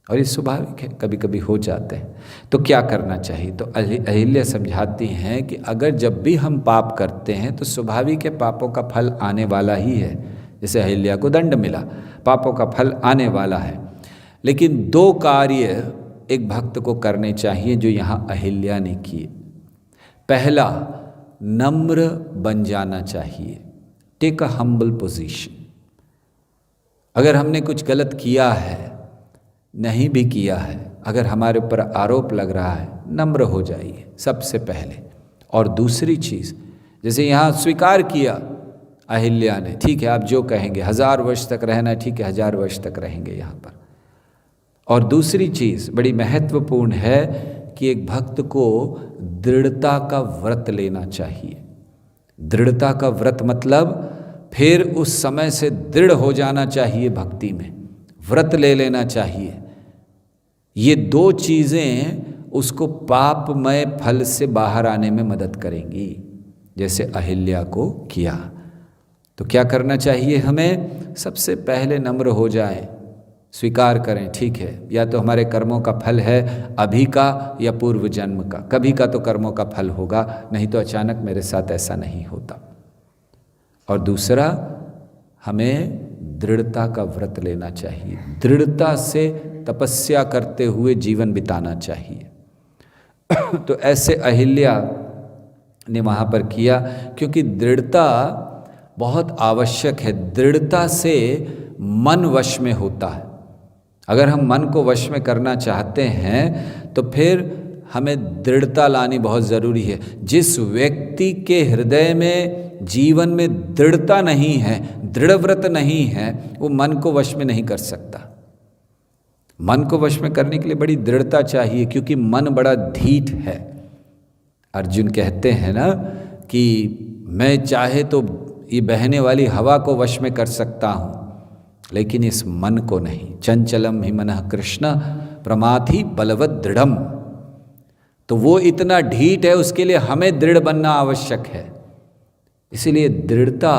Speaker 1: और ये स्वाभाविक है, कभी कभी हो जाते हैं, तो क्या करना चाहिए? तो अहिल्या समझाती हैं कि अगर जब भी हम पाप करते हैं तो स्वाभाविक है पापों का फल आने वाला ही है। जैसे अहिल्या को दंड मिला, पापों का फल आने वाला है। लेकिन 2 कार्य एक भक्त को करने चाहिए जो यहाँ अहिल्या ने किए। पहला, नम्र बन जाना चाहिए। Take a humble position. अगर हमने कुछ गलत किया है, नहीं भी किया है, अगर हमारे ऊपर आरोप लग रहा है, नम्र हो जाइए सबसे पहले। और दूसरी चीज़, जैसे यहाँ स्वीकार किया अहिल्या ने, ठीक है आप जो कहेंगे 1000 वर्ष तक रहना, ठीक है 1000 वर्ष तक रहेंगे यहाँ पर। और दूसरी चीज़ बड़ी महत्वपूर्ण है कि एक भक्त को दृढ़ता का व्रत लेना चाहिए। दृढ़ता का व्रत मतलब फिर उस समय से दृढ़ हो जाना चाहिए भक्ति में, व्रत ले लेना चाहिए। ये 2 चीज़ें उसको पापमय फल से बाहर आने में मदद करेंगी, जैसे अहिल्या को किया। तो क्या करना चाहिए हमें? सबसे पहले नम्र हो जाएं, स्वीकार करें, ठीक है या तो हमारे कर्मों का फल है अभी का या पूर्व जन्म का, कभी का तो कर्मों का फल होगा, नहीं तो अचानक मेरे साथ ऐसा नहीं होता। और दूसरा, हमें दृढ़ता का व्रत लेना चाहिए, दृढ़ता से तपस्या करते हुए जीवन बिताना चाहिए। तो ऐसे अहिल्या ने वहाँ पर किया, क्योंकि दृढ़ता बहुत आवश्यक है। दृढ़ता से मन वश में होता है। अगर हम मन को वश में करना चाहते हैं तो फिर हमें दृढ़ता लानी बहुत ज़रूरी है। जिस व्यक्ति के हृदय में, जीवन में दृढ़ता नहीं है, दृढ़ व्रत नहीं है, वो मन को वश में नहीं कर सकता। मन को वश में करने के लिए बड़ी दृढ़ता चाहिए, क्योंकि मन बड़ा ढीठ है। अर्जुन कहते हैं ना कि मैं चाहे तो ये बहने वाली हवा को वश में कर सकता हूँ, लेकिन इस मन को नहीं। चंचलम हि मनः कृष्ण प्रमाथि बलवत दृढ़म। तो वो इतना ढीठ है, उसके लिए हमें दृढ़ बनना आवश्यक है। इसीलिए दृढ़ता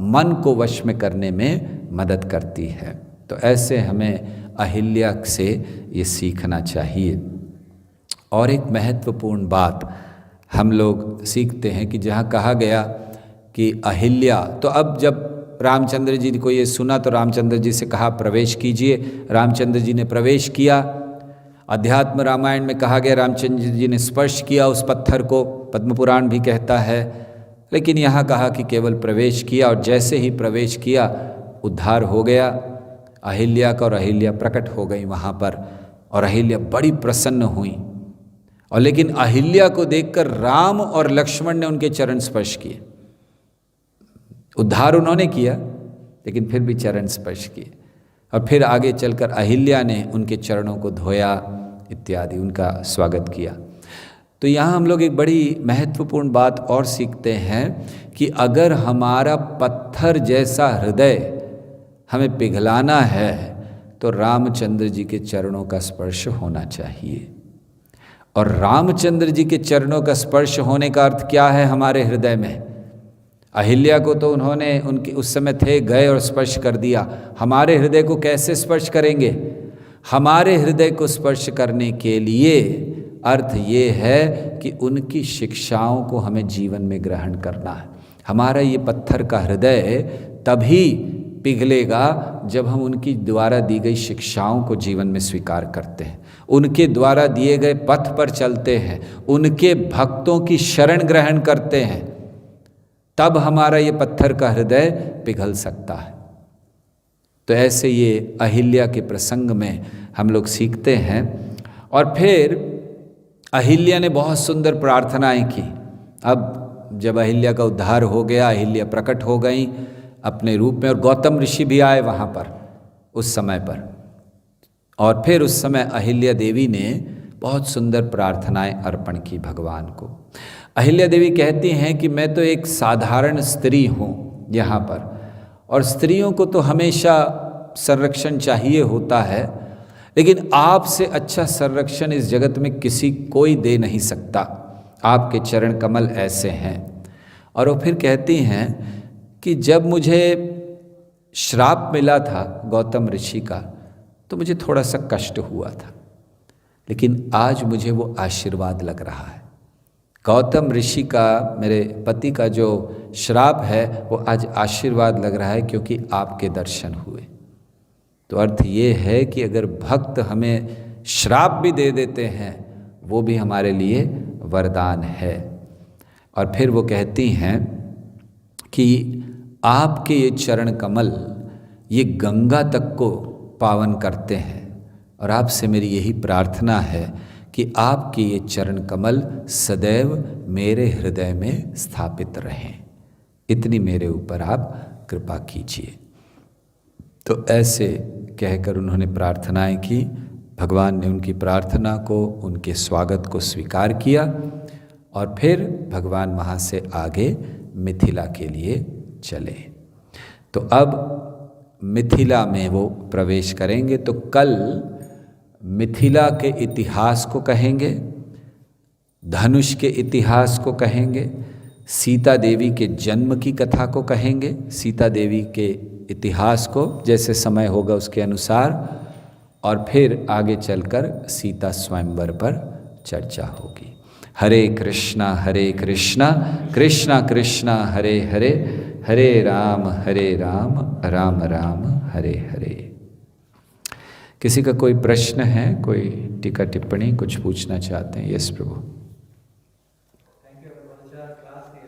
Speaker 1: मन को वश में करने में मदद करती है। तो ऐसे हमें अहिल्या से ये सीखना चाहिए। और एक महत्वपूर्ण बात हम लोग सीखते हैं कि जहाँ कहा गया कि अहिल्या, तो अब जब रामचंद्र जी को ये सुना तो रामचंद्र जी से कहा प्रवेश कीजिए। रामचंद्र जी ने प्रवेश किया। अध्यात्म रामायण में कहा गया रामचंद्र जी ने स्पर्श किया उस पत्थर को, पद्म पुराण भी कहता है। लेकिन यहाँ कहा कि केवल प्रवेश किया, और जैसे ही प्रवेश किया उद्धार हो गया अहिल्या का, और अहिल्या प्रकट हो गई वहाँ पर, और अहिल्या बड़ी प्रसन्न हुई। और लेकिन अहिल्या को देखकर राम और लक्ष्मण ने उनके चरण स्पर्श किए। उद्धार उन्होंने किया, लेकिन फिर भी चरण स्पर्श किए। और फिर आगे चलकर अहिल्या ने उनके चरणों को धोया इत्यादि, उनका स्वागत किया। तो यहाँ हम लोग एक बड़ी महत्वपूर्ण बात और सीखते हैं कि अगर हमारा पत्थर जैसा हृदय हमें पिघलाना है तो रामचंद्र जी के चरणों का स्पर्श होना चाहिए। और रामचंद्र जी के चरणों का स्पर्श होने का अर्थ क्या है हमारे हृदय में? अहिल्या को तो उन्होंने उनके उस समय थे, गए और स्पर्श कर दिया। हमारे हृदय को कैसे स्पर्श करेंगे? हमारे हृदय को स्पर्श करने के लिए अर्थ ये है कि उनकी शिक्षाओं को हमें जीवन में ग्रहण करना है। हमारा ये पत्थर का हृदय तभी पिघलेगा जब हम उनकी द्वारा दी गई शिक्षाओं को जीवन में स्वीकार करते हैं, उनके द्वारा दिए गए पथ पर चलते हैं, उनके भक्तों की शरण ग्रहण करते हैं, तब हमारा ये पत्थर का हृदय पिघल सकता है। तो ऐसे ये अहिल्या के प्रसंग में हम लोग सीखते हैं। और फिर अहिल्या ने बहुत सुंदर प्रार्थनाएं की। अब जब अहिल्या का उद्धार हो गया, अहिल्या प्रकट हो गई अपने रूप में, और गौतम ऋषि भी आए वहाँ पर उस समय पर। और फिर उस समय अहिल्या देवी ने बहुत सुंदर प्रार्थनाएं अर्पण की भगवान को। अहिल्या देवी कहती हैं कि मैं तो एक साधारण स्त्री हूँ यहाँ पर, और स्त्रियों को तो हमेशा संरक्षण चाहिए होता है, लेकिन आपसे अच्छा संरक्षण इस जगत में कोई दे नहीं सकता। आपके चरण कमल ऐसे हैं। और वो फिर कहती हैं कि जब मुझे श्राप मिला था गौतम ऋषि का, तो मुझे थोड़ा सा कष्ट हुआ था, लेकिन आज मुझे वो आशीर्वाद लग रहा है। गौतम ऋषि का, मेरे पति का जो श्राप है, वो आज आशीर्वाद लग रहा है क्योंकि आपके दर्शन हुए। तो अर्थ ये है कि अगर भक्त हमें श्राप भी दे देते हैं, वो भी हमारे लिए वरदान है। और फिर वो कहती हैं कि आपके ये चरण कमल ये गंगा तक को पावन करते हैं, और आपसे मेरी यही प्रार्थना है कि आपके ये चरण कमल सदैव मेरे हृदय में स्थापित रहें। इतनी मेरे ऊपर आप कृपा कीजिए। तो ऐसे कहकर उन्होंने प्रार्थनाएं की। भगवान ने उनकी प्रार्थना को, उनके स्वागत को स्वीकार किया, और फिर भगवान वहाँ से आगे मिथिला के लिए चले। तो अब मिथिला में वो प्रवेश करेंगे। तो कल मिथिला के इतिहास को कहेंगे, धनुष के इतिहास को कहेंगे, सीता देवी के जन्म की कथा को कहेंगे, सीता देवी के इतिहास को जैसे समय होगा उसके अनुसार, और फिर आगे चलकर सीता स्वयंवर पर चर्चा होगी। हरे कृष्णा कृष्णा कृष्णा हरे हरे, हरे राम राम राम हरे हरे। किसी का कोई प्रश्न है, कोई टीका टिप्पणी, कुछ पूछना चाहते हैं? Yes Prabhu.
Speaker 2: थैंक यू, बहुत अच्छा क्लास दिया।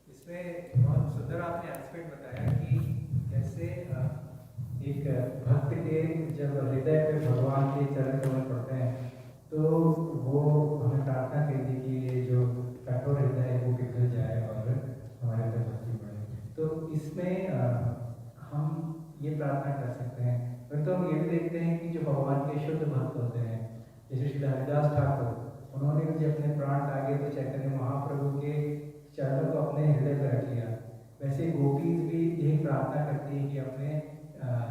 Speaker 2: इसमें बहुत सुंदर आपने एस्पेक्ट बताया कि कैसे एक भक्त के जब हृदय पे भगवान के चरण कमल पड़ते हैं, तो वो हमें प्रार्थना करेगी कि ये जो कठोर हृदय है वो पिघल जाए और हमारे अंदर भक्ति बढ़े। तो इसमें हम ये प्रार्थना कर सकते हैं। फिर तो हम ये भी देखते हैं कि जो भगवान के शुद्ध भक्त होते हैं, जैसे श्री हरिदास ठाकुर, उन्होंने भी जब अपने प्राण त्यागे तो चैतन्य महाप्रभु के चरणों को अपने हृदय पर रख लिया। वैसे गोपीज भी यही प्रार्थना करती है कि अपने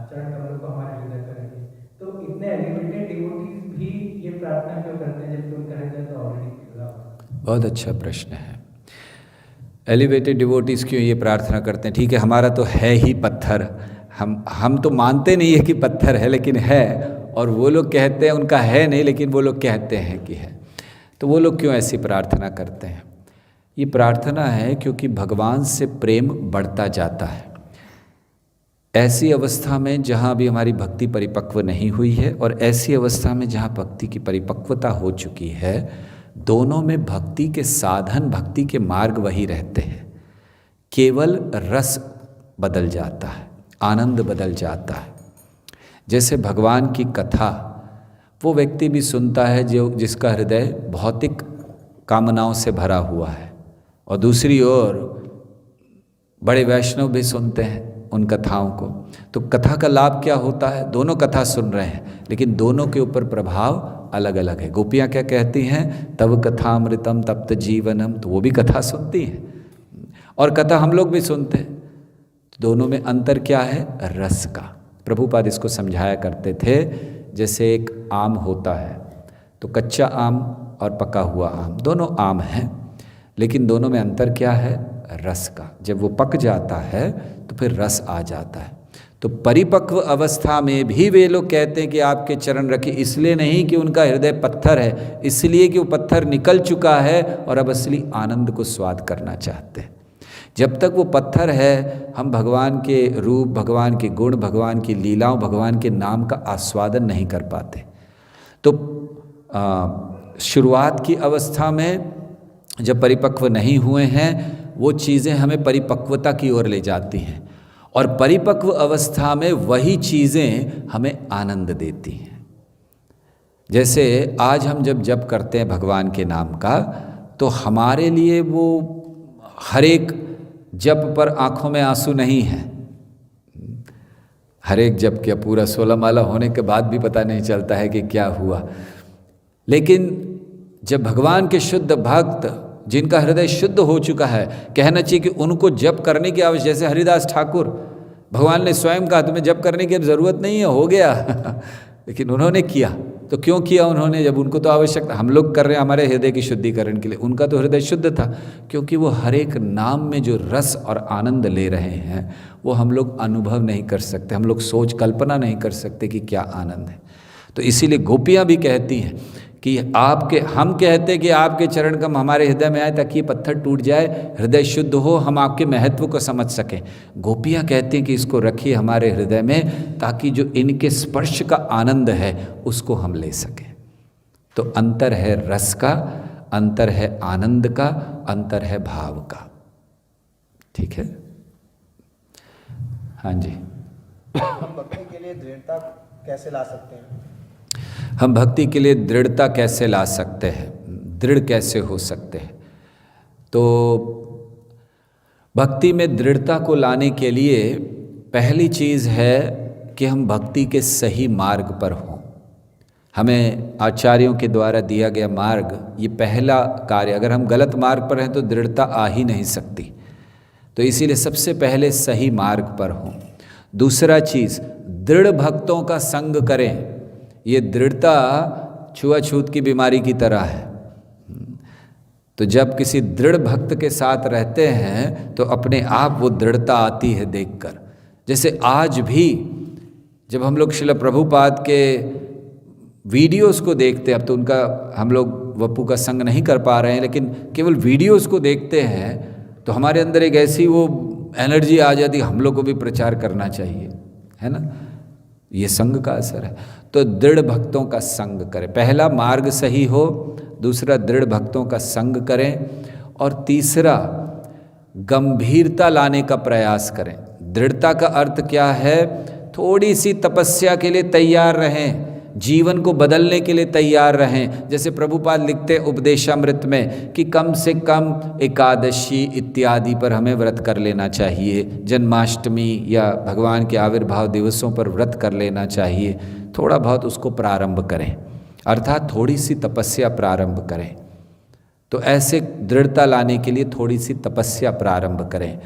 Speaker 2: चरण कमलों को हमारे हृदय पर रखें। तो इतने एलिवेटेड डिवोटीज भी ये प्रार्थना क्यों करते हैं जबकि उनका हृदय तो ऑलरेडी पिघला हुआ?
Speaker 1: बहुत अच्छा प्रश्न है। एलिवेटेड डिवोटीज क्यों ये प्रार्थना करते हैं? ठीक है, हमारा तो है ही पत्थर, हम तो मानते नहीं है कि पत्थर है, लेकिन है, और वो लोग कहते हैं उनका है नहीं, लेकिन वो लोग कहते हैं कि है। तो वो लोग क्यों ऐसी प्रार्थना करते हैं? ये प्रार्थना है क्योंकि भगवान से प्रेम बढ़ता जाता है। ऐसी अवस्था में जहाँ भी हमारी भक्ति परिपक्व नहीं हुई है, और ऐसी अवस्था में जहाँ भक्ति की परिपक्वता हो चुकी है, दोनों में भक्ति के साधन, भक्ति के मार्ग वही रहते हैं। केवल रस बदल जाता है, आनंद बदल जाता है। जैसे भगवान की कथा वो व्यक्ति भी सुनता है जिसका हृदय भौतिक कामनाओं से भरा हुआ है, और दूसरी ओर बड़े वैष्णव भी सुनते हैं उन कथाओं को। तो कथा का लाभ क्या होता है? दोनों कथा सुन रहे हैं, लेकिन दोनों के ऊपर प्रभाव अलग अलग है। गोपियाँ क्या कहती हैं? तब कथामृतम तप्त जीवनम। तो वो भी कथा सुनती हैं, और कथा हम लोग भी सुनते हैं। दोनों में अंतर क्या है? रस का। प्रभुपाद इसको समझाया करते थे, जैसे एक आम होता है, तो कच्चा आम और पका हुआ आम, दोनों आम हैं, लेकिन दोनों में अंतर क्या है? रस का। जब वो पक जाता है तो फिर रस आ जाता है। तो परिपक्व अवस्था में भी वे लोग कहते हैं कि आपके चरण रखिए, इसलिए नहीं कि उनका हृदय पत्थर है, इसलिए कि वो पत्थर निकल चुका है और अब असली आनंद को स्वाद करना चाहते हैं। जब तक वो पत्थर है, हम भगवान के रूप, भगवान के गुण, भगवान की लीलाओं, भगवान के नाम का आस्वादन नहीं कर पाते। तो शुरुआत की अवस्था में जब परिपक्व नहीं हुए हैं, वो चीज़ें हमें परिपक्वता की ओर ले जाती हैं, और परिपक्व अवस्था में वही चीज़ें हमें आनंद देती हैं। जैसे आज हम जब जप करते हैं भगवान के नाम का, तो हमारे लिए वो हर एक जप पर आँखों में आंसू नहीं है। हर एक जप क्या पूरा 16 माला होने के बाद भी पता नहीं चलता है कि क्या हुआ। लेकिन जब भगवान के शुद्ध भक्त जिनका हृदय शुद्ध हो चुका है, कहना चाहिए कि उनको जप करने की आवश्यकता, जैसे हरिदास ठाकुर, भगवान ने स्वयं कहा तुम्हें जप करने की अब ज़रूरत नहीं है, हो गया लेकिन उन्होंने किया। तो क्यों किया उन्होंने, जब उनको तो आवश्यकता, हम लोग कर रहे हैं हमारे हृदय की शुद्धिकरण के लिए, उनका तो हृदय शुद्ध था, क्योंकि वो हर एक नाम में जो रस और आनंद ले रहे हैं वो हम लोग अनुभव नहीं कर सकते, हम लोग सोच कल्पना नहीं कर सकते कि क्या आनंद है। तो इसीलिए गोपियाँ भी कहती हैं कि आपके, हम कहते हैं कि आपके चरण कम हमारे हृदय में आए ताकि ये पत्थर टूट जाए, हृदय शुद्ध हो, हम आपके महत्व को समझ सकें। गोपियाँ कहती हैं कि इसको रखिए हमारे हृदय में ताकि जो इनके स्पर्श का आनंद है उसको हम ले सकें। तो अंतर है रस का, अंतर है आनंद का, अंतर है भाव का। ठीक है, हाँ जी।
Speaker 3: हम भक्ति के लिए दृढ़ता कैसे ला सकते हैं?
Speaker 1: हम भक्ति के लिए दृढ़ता कैसे ला सकते हैं, दृढ़ कैसे हो सकते हैं? तो भक्ति में दृढ़ता को लाने के लिए पहली चीज़ है कि हम भक्ति के सही मार्ग पर हों। हमें आचार्यों के द्वारा दिया गया मार्ग, ये पहला कार्य। अगर हम गलत मार्ग पर हैं तो दृढ़ता आ ही नहीं सकती। तो इसीलिए सबसे पहले सही मार्ग पर हों। दूसरा चीज़, दृढ़ भक्तों का संग करें। ये दृढ़ता छुआछूत की बीमारी की तरह है। तो जब किसी दृढ़ भक्त के साथ रहते हैं तो अपने आप वो दृढ़ता आती है देखकर। जैसे आज भी जब हम लोग श्रील प्रभुपाद के वीडियोस को देखते हैं, अब तो उनका हम लोग वपू का संग नहीं कर पा रहे हैं, लेकिन केवल वीडियोस को देखते हैं तो हमारे अंदर एक ऐसी वो एनर्जी आ जाती है, हम लोग को भी प्रचार करना चाहिए, है ना। ये संग का असर है। तो दृढ़ भक्तों का संग करें, पहला मार्ग सही हो, दूसरा दृढ़ भक्तों का संग करें, और तीसरा गंभीरता लाने का प्रयास करें। दृढ़ता का अर्थ क्या है? थोड़ी सी तपस्या के लिए तैयार रहें, जीवन को बदलने के लिए तैयार रहें। जैसे प्रभुपाद लिखते हैं उपदेशामृत में कि कम से कम एकादशी इत्यादि पर हमें व्रत कर लेना चाहिए, जन्माष्टमी या भगवान के आविर्भाव दिवसों पर व्रत कर लेना चाहिए। थोड़ा बहुत उसको प्रारंभ करें, अर्थात थोड़ी सी तपस्या प्रारंभ करें। तो ऐसे दृढ़ता लाने के लिए थोड़ी सी तपस्या प्रारंभ करें,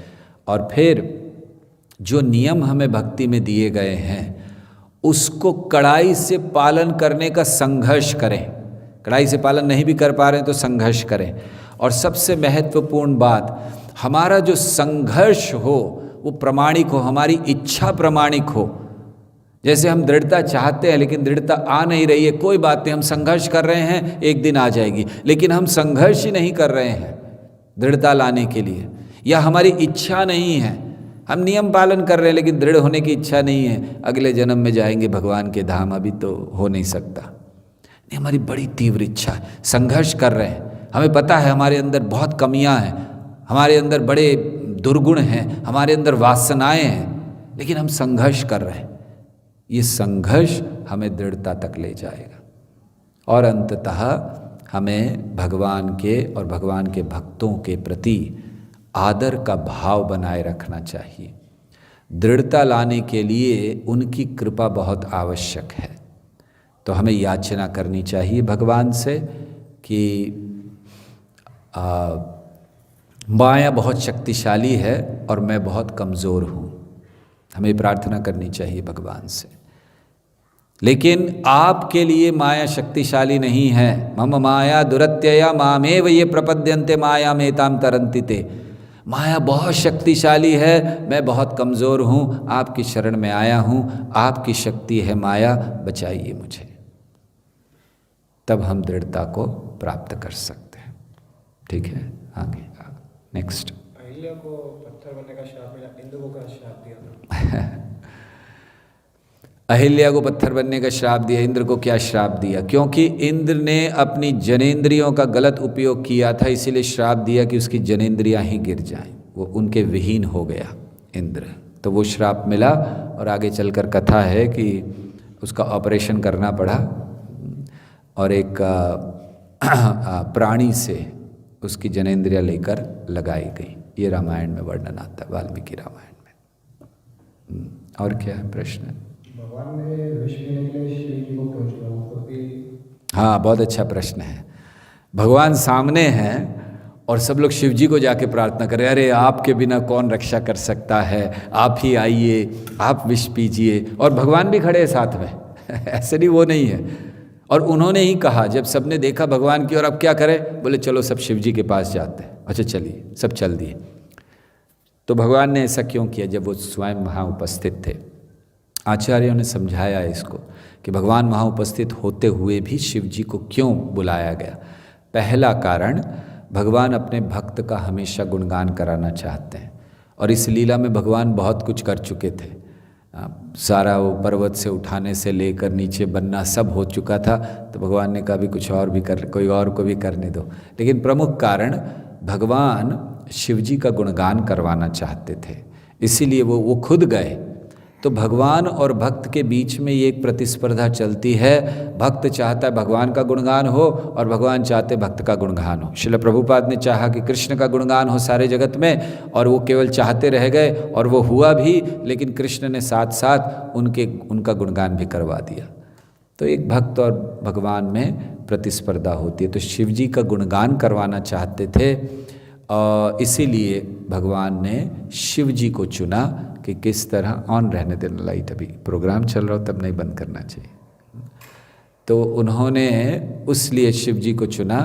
Speaker 1: और फिर जो नियम हमें भक्ति में दिए गए हैं उसको कड़ाई से पालन करने का संघर्ष करें। कड़ाई से पालन नहीं भी कर पा रहे हैं तो संघर्ष करें। और सबसे महत्वपूर्ण बात, हमारा जो संघर्ष हो वो प्रामाणिक हो, हमारी इच्छा प्रामाणिक हो। जैसे हम दृढ़ता चाहते हैं लेकिन दृढ़ता आ नहीं रही है, कोई बात नहीं, हम संघर्ष कर रहे हैं, एक दिन आ जाएगी। लेकिन हम संघर्ष ही नहीं कर रहे हैं दृढ़ता लाने के लिए, या हमारी इच्छा नहीं है, हम नियम पालन कर रहे हैं लेकिन दृढ़ होने की इच्छा नहीं है, अगले जन्म में जाएंगे भगवान के धाम, अभी तो हो नहीं सकता। नहीं, हमारी बड़ी तीव्र इच्छा है, संघर्ष कर रहे हैं, हमें पता है हमारे अंदर बहुत कमियां हैं, हमारे अंदर बड़े दुर्गुण हैं, हमारे अंदर वासनाएं हैं, लेकिन हम संघर्ष कर रहे हैं। ये संघर्ष हमें दृढ़ता तक ले जाएगा, और अंततः हमें भगवान के और भगवान के भक्तों के प्रति आदर का भाव बनाए रखना चाहिए। दृढ़ता लाने के लिए उनकी कृपा बहुत आवश्यक है। तो हमें याचना करनी चाहिए भगवान से कि माया बहुत शक्तिशाली है और मैं बहुत कमज़ोर हूँ। हमें प्रार्थना करनी चाहिए भगवान से। लेकिन आपके लिए माया शक्तिशाली नहीं है। मम माया दुरत्यया मामेव ये प्रपद्यन्ते माया मेताम तरन्ति ते। माया बहुत शक्तिशाली है, मैं बहुत कमज़ोर हूँ, आपकी शरण में आया हूँ, आपकी शक्ति है माया, बचाइए मुझे। तब हम दृढ़ता को प्राप्त कर सकते हैं। ठीक है, आगे नेक्स्ट।
Speaker 3: अहिल्या को पत्थर बनने का श्राप मिला, इंद्र को क्या श्राप दिया था?
Speaker 1: अहिल्या को पत्थर बनने का श्राप दिया, इंद्र को क्या श्राप दिया? क्योंकि इंद्र ने अपनी जनेंद्रियों का गलत उपयोग किया था, इसीलिए श्राप दिया कि उसकी जनेंद्रियां ही गिर जाएं, वो उनके विहीन हो गया इंद्र, तो वो श्राप मिला। और आगे चलकर कथा है कि उसका ऑपरेशन करना पड़ा और एक प्राणी से उसकी जनेंद्रियां लेकर लगाई गई। ये रामायण में वर्णन आता है, वाल्मीकि रामायण में। और क्या है प्रश्न?
Speaker 3: भगवान ने विष पीने के लिए शिव जी को क्यों चुना?
Speaker 1: हाँ, बहुत अच्छा प्रश्न है। भगवान सामने हैं और सब लोग शिव जी को जाके प्रार्थना करें, अरे आपके बिना कौन रक्षा कर सकता है, आप ही आइए, आप विष पीजिए, और भगवान भी खड़े हैं साथ में ऐसे नहीं, वो नहीं है। और उन्होंने ही कहा, जब सबने देखा भगवान की और अब क्या करें, बोले चलो सब शिव जी के पास जाते हैं। अच्छा चलिए, सब चल दिए। तो भगवान ने ऐसा क्यों किया? जब वो स्वयं वहाँ उपस्थित थे, आचार्यों ने समझाया इसको कि भगवान वहाँ उपस्थित होते हुए भी शिव जी को क्यों बुलाया गया। पहला कारण, भगवान अपने भक्त का हमेशा गुणगान कराना चाहते हैं, और इस लीला में भगवान बहुत कुछ कर चुके थे। सारा वो पर्वत से उठाने से लेकर नीचे बनना सब हो चुका था, तो भगवान ने कहा भी कुछ और भी कर, कोई और को भी करने दो। लेकिन प्रमुख कारण, भगवान शिव जी का गुणगान करवाना चाहते थे, इसीलिए वो खुद गए। तो भगवान और भक्त के बीच में ये एक प्रतिस्पर्धा चलती है। भक्त चाहता है भगवान का गुणगान हो और भगवान चाहते भक्त का गुणगान हो। श्रील प्रभुपाद ने चाहा कि कृष्ण का गुणगान हो सारे जगत में, और वो केवल चाहते रह गए, और वो हुआ भी, लेकिन कृष्ण ने साथ साथ उनका गुणगान भी करवा दिया। तो एक भक्त और भगवान में प्रतिस्पर्धा होती है। तो शिव जी का गुणगान करवाना चाहते थे, और इसीलिए भगवान ने शिव जी को चुना कि किस तरह, ऑन रहने देना लाइट, अभी प्रोग्राम चल रहा हो तब नहीं बंद करना चाहिए। तो उन्होंने उसलिए शिव जी को चुना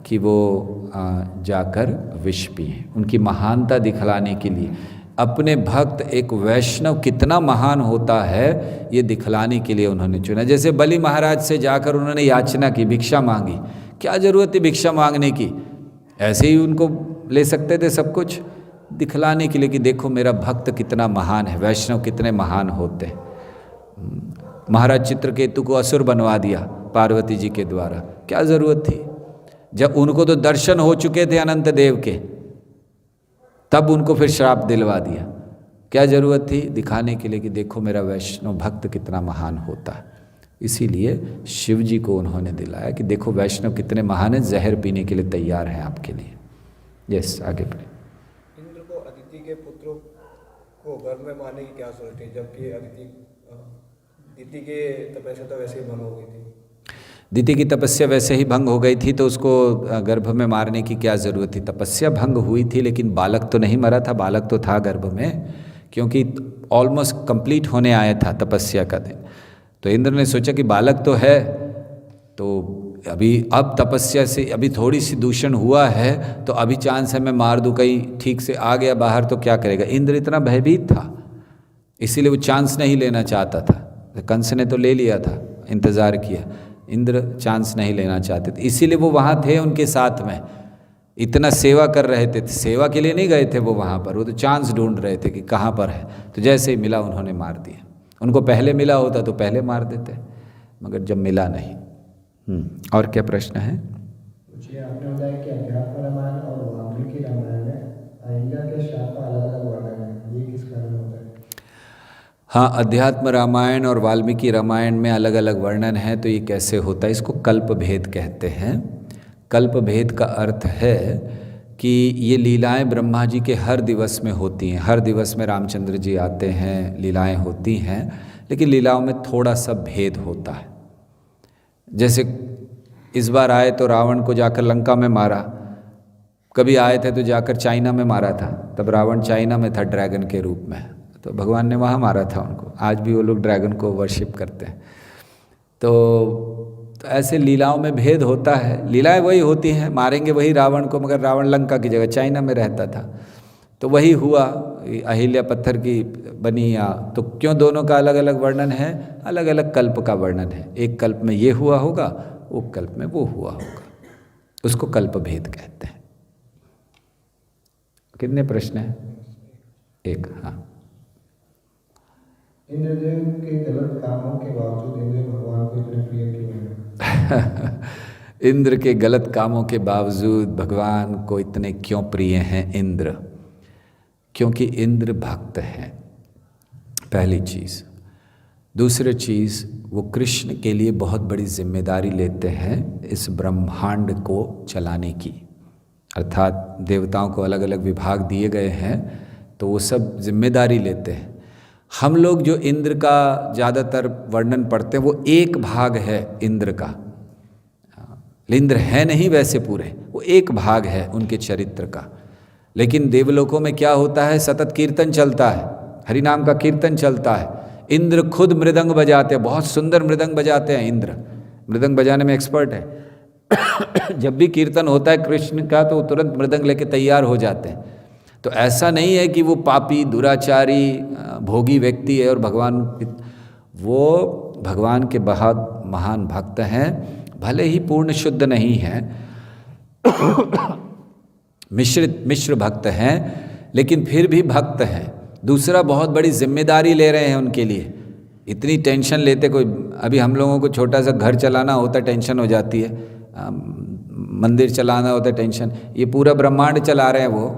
Speaker 1: कि वो जाकर विष पिए, उनकी महानता दिखलाने के लिए। अपने भक्त, एक वैष्णव कितना महान होता है, ये दिखलाने के लिए उन्होंने चुना। जैसे बलि महाराज से जाकर उन्होंने याचना की, भिक्षा मांगी। क्या जरूरत है भिक्षा मांगने की, ऐसे ही उनको ले सकते थे सब कुछ, दिखलाने के लिए कि देखो मेरा भक्त कितना महान है, वैष्णव कितने महान होते हैं। महाराज चित्रकेतु को असुर बनवा दिया पार्वती जी के द्वारा, क्या जरूरत थी? जब उनको तो दर्शन हो चुके थे अनंत देव के, तब उनको फिर श्राप दिलवा दिया। क्या जरूरत थी? दिखाने के लिए कि देखो मेरा वैष्णव भक्त कितना महान होता है। इसीलिए शिव जी को उन्होंने दिलाया कि देखो वैष्णव कितने महान हैं, जहर पीने के लिए तैयार हैं आपके लिए। यस, आगे बढ़े।
Speaker 3: इंद्र को अदिति के पुत्रों को गर्भ में मारने की क्या जरूरत थी, जबकि दिति के तपस्या तो वैसे ही भंग हो गई थी।
Speaker 1: दिति की तपस्या वैसे ही भंग हो गई थी, तो उसको गर्भ में मारने की क्या ज़रूरत थी? तपस्या भंग हुई थी, लेकिन बालक तो नहीं मरा था, बालक तो था गर्भ में, क्योंकि ऑलमोस्ट कंप्लीट होने आया था तपस्या का दिन। तो इंद्र ने सोचा कि बालक तो है, तो अब तपस्या से अभी थोड़ी सी दूषण हुआ है, तो अभी चांस है मैं मार दूँ, कहीं ठीक से आ गया बाहर तो क्या करेगा। इंद्र इतना भयभीत था, इसीलिए वो चांस नहीं लेना चाहता था। कंस ने तो ले लिया था, इंतज़ार किया, इंद्र चांस नहीं लेना चाहते थे, इसीलिए वो वहाँ थे उनके साथ में, इतना सेवा कर रहे थे। सेवा के लिए नहीं गए थे वो वहाँ पर, वो तो चांस ढूंढ रहे थे कि कहाँ पर है। तो जैसे ही मिला उन्होंने मार दिया। उनको पहले मिला होता तो पहले मार देते, मगर जब मिला नहीं। और क्या प्रश्न है?
Speaker 2: जी, आपने बताया कि अध्यात्म रामायण और वाल्मीकि रामायण में अहिल्या के शाप का अलग अलग वर्णन है, ये किस कारण होता है?
Speaker 1: हाँ, अध्यात्म रामायण और वाल्मीकि रामायण में अलग अलग वर्णन है, तो ये कैसे होता है? इसको कल्प भेद कहते हैं। कल्प भेद का अर्थ है कि ये लीलाएं ब्रह्मा जी के हर दिवस में होती हैं, हर दिवस में रामचंद्र जी आते हैं, लीलाएं होती हैं, लेकिन लीलाओं में थोड़ा सा भेद होता है। जैसे इस बार आए तो रावण को जाकर लंका में मारा, कभी आए थे तो जाकर चाइना में मारा था, तब रावण चाइना में था ड्रैगन के रूप में, तो भगवान ने वहाँ मारा था उनको। आज भी वो लोग ड्रैगन को वर्शिप करते हैं। तो ऐसे लीलाओं में भेद होता है, लीलाएं वही होती हैं, मारेंगे वही रावण को, मगर रावण लंका की जगह चाइना में रहता था, तो वही हुआ। अहिल्या पत्थर की बनी, या तो क्यों दोनों का अलग अलग वर्णन है? अलग अलग कल्प का वर्णन है। एक कल्प में ये हुआ होगा, वो कल्प में वो हुआ होगा, उसको कल्प भेद कहते हैं। कितने प्रश्न हैं? एक। हाँ,
Speaker 2: इंद्रदेव के गलत कामों के बावजूद इंद्र भगवान को इतने प्रिय क्यों हैं?
Speaker 1: इंद्र के गलत कामों के बावजूद भगवान को इतने क्यों प्रिय हैं इंद्र? क्योंकि इंद्र भक्त हैं, पहली चीज़। दूसरी चीज़, वो कृष्ण के लिए बहुत बड़ी जिम्मेदारी लेते हैं इस ब्रह्मांड को चलाने की, अर्थात देवताओं को अलग अलग विभाग दिए गए हैं, तो वो सब जिम्मेदारी लेते हैं। हम लोग जो इंद्र का ज़्यादातर वर्णन पढ़ते हैं, वो एक भाग है इंद्र का, इंद्र है नहीं वैसे पूरे, वो एक भाग है उनके चरित्र का। लेकिन देवलोकों में क्या होता है, सतत कीर्तन चलता है, हरि नाम का कीर्तन चलता है। इंद्र खुद मृदंग बजाते हैं, बहुत सुंदर मृदंग बजाते हैं। इंद्र मृदंग बजाने में एक्सपर्ट है। जब भी कीर्तन होता है कृष्ण का तो तुरंत मृदंग लेके तैयार हो जाते हैं। तो ऐसा नहीं है कि वो पापी दुराचारी भोगी व्यक्ति है और भगवान, वो भगवान के बहुत महान भक्त हैं, भले ही पूर्ण शुद्ध नहीं हैं, मिश्र भक्त हैं, लेकिन फिर भी भक्त हैं। दूसरा, बहुत बड़ी जिम्मेदारी ले रहे हैं उनके लिए, इतनी टेंशन लेते। कोई अभी हम लोगों को छोटा सा घर चलाना होता है टेंशन हो जाती है, मंदिर चलाना होता है टेंशन, ये पूरा ब्रह्मांड चला रहे हैं वो,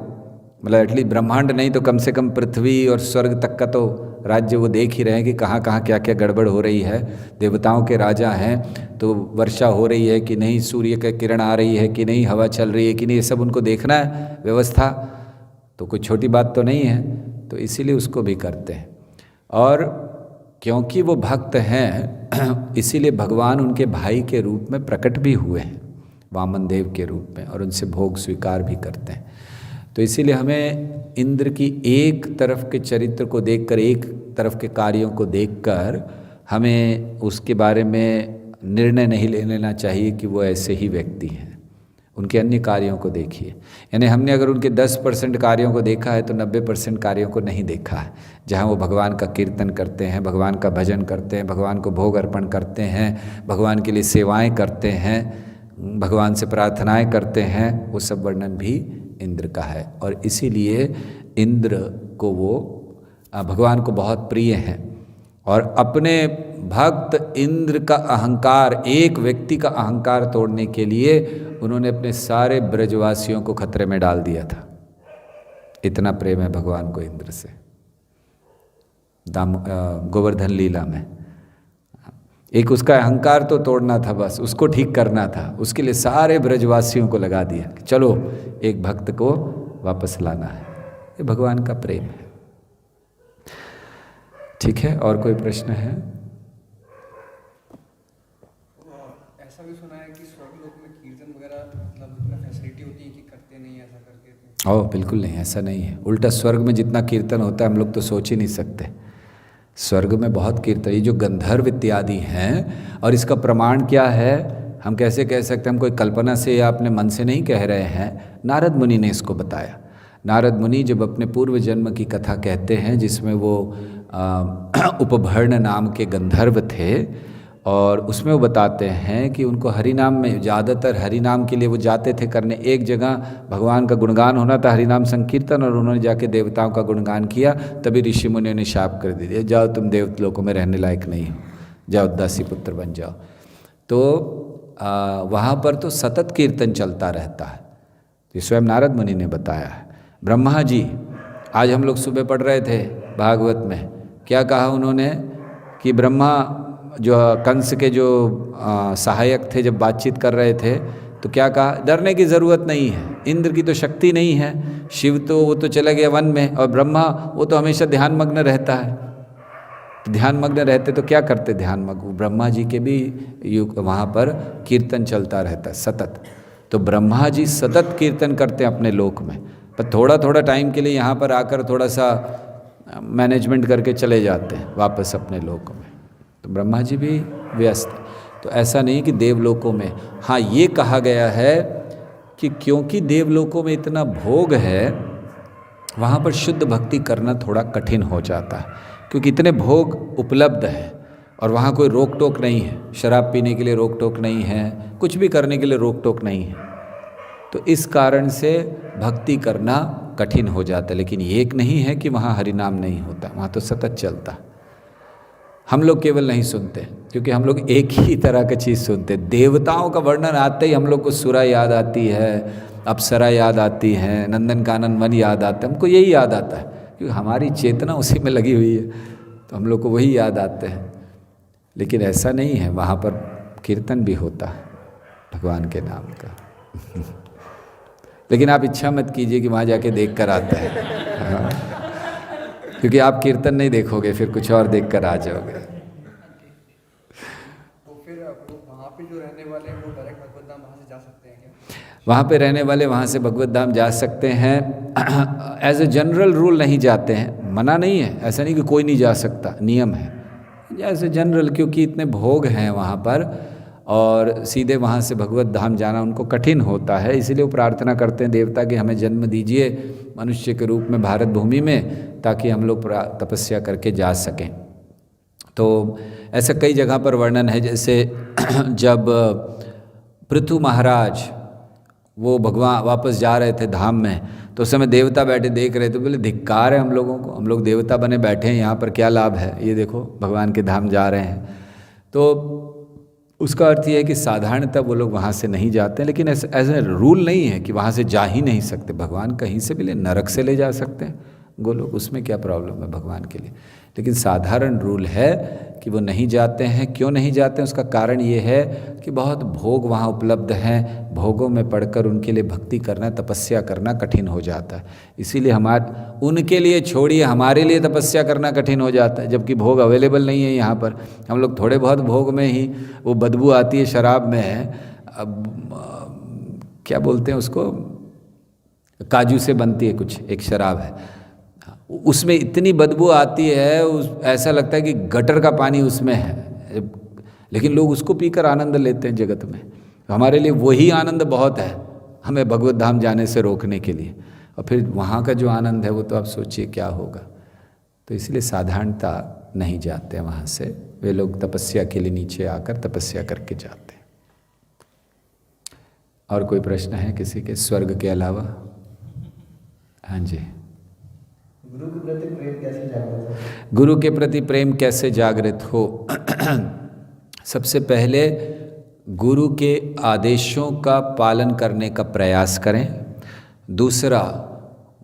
Speaker 1: मतलब एटलीस्ट ब्रह्मांड नहीं तो कम से कम पृथ्वी और स्वर्ग तक का तो राज्य वो देख ही रहे हैं कि कहाँ कहाँ क्या क्या गड़बड़ हो रही है। देवताओं के राजा हैं तो वर्षा हो रही है कि नहीं, सूर्य का किरण आ रही है कि नहीं, हवा चल रही है कि नहीं, ये सब उनको देखना है व्यवस्था, तो कोई छोटी बात तो नहीं है। तो इसीलिए उसको भी करते हैं। और क्योंकि वो भक्त हैं इसीलिए भगवान उनके भाई के रूप में प्रकट भी हुए हैं, वामन देव के रूप में, और उनसे भोग स्वीकार भी करते हैं। तो इसीलिए हमें इंद्र की एक तरफ के चरित्र को देखकर, एक तरफ के कार्यों को देखकर हमें उसके बारे में निर्णय नहीं ले लेना चाहिए कि वो ऐसे ही व्यक्ति हैं। उनके अन्य कार्यों को देखिए, यानी हमने अगर उनके 10% कार्यों को देखा है तो 90% कार्यों को नहीं देखा है। जहाँ वो भगवान का कीर्तन करते हैं, भगवान का भजन करते हैं, भगवान को भोग अर्पण करते हैं, भगवान के लिए सेवाएं करते हैं, भगवान से प्रार्थनाएं करते हैं, वो सब वर्णन भी इंद्र का है। और इसीलिए इंद्र को वो भगवान को बहुत प्रिय हैं। और अपने भक्त इंद्र का अहंकार, एक व्यक्ति का अहंकार तोड़ने के लिए उन्होंने अपने सारे ब्रजवासियों को खतरे में डाल दिया था। इतना प्रेम है भगवान को इंद्र से। गोवर्धन लीला में एक उसका अहंकार तो तोड़ना था, बस उसको ठीक करना था, उसके लिए सारे ब्रजवासियों को लगा दिया कि चलो एक भक्त को वापस लाना है। ये भगवान का प्रेम है। ठीक है, और कोई प्रश्न है?
Speaker 4: ऐसा भी सुना है कि स्वर्ग लोक में कीर्तन वगैरह मतलब फैसिलिटी होती है कि करते नहीं ऐसा करके?
Speaker 1: ओह बिल्कुल नहीं, ऐसा नहीं है। उल्टा स्वर्ग में जितना कीर्तन होता है हम लोग तो सोच ही नहीं सकते। स्वर्ग में बहुत कीर्तन, ये जो गंधर्व इत्यादि हैं, और इसका प्रमाण क्या है, हम कैसे कह सकते हैं? हम कोई कल्पना से या अपने मन से नहीं कह रहे हैं, नारद मुनि ने इसको बताया। नारद मुनि जब अपने पूर्व जन्म की कथा कहते हैं, जिसमें वो उपभर्ण नाम के गंधर्व थे, और उसमें वो बताते हैं कि उनको हरिनाम में, ज़्यादातर हरिनाम के लिए वो जाते थे करने। एक जगह भगवान का गुणगान होना था, हरिनाम संकीर्तन, और उन्होंने जाके देवताओं का गुणगान किया। तभी ऋषि मुनियों ने शाप कर दिया, जाओ तुम देवलोकों में रहने लायक नहीं हो, जाओ दासी पुत्र बन जाओ। तो वहाँ पर तो सतत कीर्तन चलता रहता है। ये स्वयं नारद मुनि ने बताया है। ब्रह्मा जी, आज हम लोग सुबह पढ़ रहे थे भागवत में, क्या कहा उन्होंने कि ब्रह्मा जो कंस के जो सहायक थे, जब बातचीत कर रहे थे तो क्या कहा? डरने की ज़रूरत नहीं है, इंद्र की तो शक्ति नहीं है, शिव तो वो तो चले गए वन में, और ब्रह्मा वो तो हमेशा ध्यानमग्न रहता है। तो ध्यानमग्न रहते तो क्या करते? ध्यानमग्न ब्रह्मा जी के भी वहाँ पर कीर्तन चलता रहता है सतत। तो ब्रह्मा जी सतत कीर्तन करते हैं अपने लोक में, पर थोड़ा थोड़ा टाइम के लिए यहाँ पर आकर थोड़ा सा मैनेजमेंट करके चले जाते हैं वापस अपने लोक में। तो ब्रह्मा जी भी व्यस्त। तो ऐसा नहीं कि देवलोकों में, हाँ ये कहा गया है कि क्योंकि देवलोकों में इतना भोग है, वहाँ पर शुद्ध भक्ति करना थोड़ा कठिन हो जाता है, क्योंकि इतने भोग उपलब्ध हैं और वहाँ कोई रोक टोक नहीं है। शराब पीने के लिए रोक टोक नहीं है, कुछ भी करने के लिए रोक टोक नहीं है। तो इस कारण से भक्ति करना कठिन हो जाता है। लेकिन ये एक नहीं है कि वहाँ हरिनाम नहीं होता, वहाँ तो सतत चलता है। हम लोग केवल नहीं सुनते, क्योंकि हम लोग एक ही तरह की चीज़ सुनते। देवताओं का वर्णन आते ही हम लोग को सुरा याद आती है, अप्सरा याद आती है, नंदन कानन वन याद आता है, हमको यही याद आता है, क्योंकि हमारी चेतना उसी में लगी हुई है, तो हम लोग को वही याद आते हैं। लेकिन ऐसा नहीं है, वहाँ पर कीर्तन भी होता है भगवान के नाम का। लेकिन आप इच्छा मत कीजिए कि वहाँ जाके देख कर आता है, हाँ। क्योंकि आप कीर्तन नहीं देखोगे, फिर कुछ और देख कर आ जाओगे।
Speaker 4: तो फिर वहाँ पे जो रहने वाले हैं वो डायरेक्ट भगवत धाम वहाँ से
Speaker 1: वहाँ पे रहने वाले वहाँ से भगवत धाम जा सकते हैं। एज ए जनरल रूल नहीं जाते हैं, मना नहीं है, ऐसा नहीं कि कोई नहीं जा सकता, नियम है एज ए जनरल, क्योंकि इतने भोग हैं वहाँ पर और सीधे वहाँ से भगवत धाम जाना उनको कठिन होता है। इसीलिए वो प्रार्थना करते हैं देवता कि हमें जन्म दीजिए मनुष्य के रूप में भारत भूमि में, ताकि हम लोग तपस्या करके जा सकें। तो ऐसा कई जगह पर वर्णन है, जैसे जब पृथु महाराज वो भगवान वापस जा रहे थे धाम में, तो उस समय देवता बैठे देख रहे थे, बोले धिक्कार है हम लोगों को, हम लोग देवता बने बैठे हैं यहाँ पर, क्या लाभ है, ये देखो भगवान के धाम जा रहे हैं। तो उसका अर्थ ये है कि साधारणतः वो लोग वहाँ से नहीं जाते हैं, लेकिन ऐसा रूल नहीं है कि वहाँ से जा ही नहीं सकते। भगवान कहीं से भी नरक से ले जा सकते हैं गोलोक, उसमें क्या प्रॉब्लम है भगवान के लिए। लेकिन साधारण रूल है कि वो नहीं जाते हैं। क्यों नहीं जाते हैं उसका कारण ये है कि बहुत भोग वहाँ उपलब्ध हैं, भोगों में पड़कर उनके लिए भक्ति करना, तपस्या करना कठिन हो जाता है। इसीलिए उनके लिए छोड़िए, हमारे लिए तपस्या करना कठिन हो जाता है, जबकि भोग अवेलेबल नहीं है यहाँ पर। हम लोग थोड़े बहुत भोग में ही वो बदबू आती है शराब में, अब क्या बोलते हैं उसको, काजू से बनती है कुछ एक शराब है, उसमें इतनी बदबू आती है, ऐसा लगता है कि गटर का पानी उसमें है, लेकिन लोग उसको पीकर आनंद लेते हैं जगत में। हमारे लिए वही आनंद बहुत है हमें भगवत धाम जाने से रोकने के लिए, और फिर वहाँ का जो आनंद है वो तो आप सोचिए क्या होगा। तो इसलिए साधारणता नहीं जाते हैं वहाँ से, वे लोग तपस्या के लिए नीचे आकर तपस्या करके जाते हैं। और कोई प्रश्न है किसी के, स्वर्ग के अलावा? हाँ जी।
Speaker 2: गुरु के प्रति प्रेम कैसे जागृत हो?
Speaker 1: गुरु के प्रति प्रेम कैसे जागृत हो? सबसे पहले गुरु के आदेशों का पालन करने का प्रयास करें। दूसरा,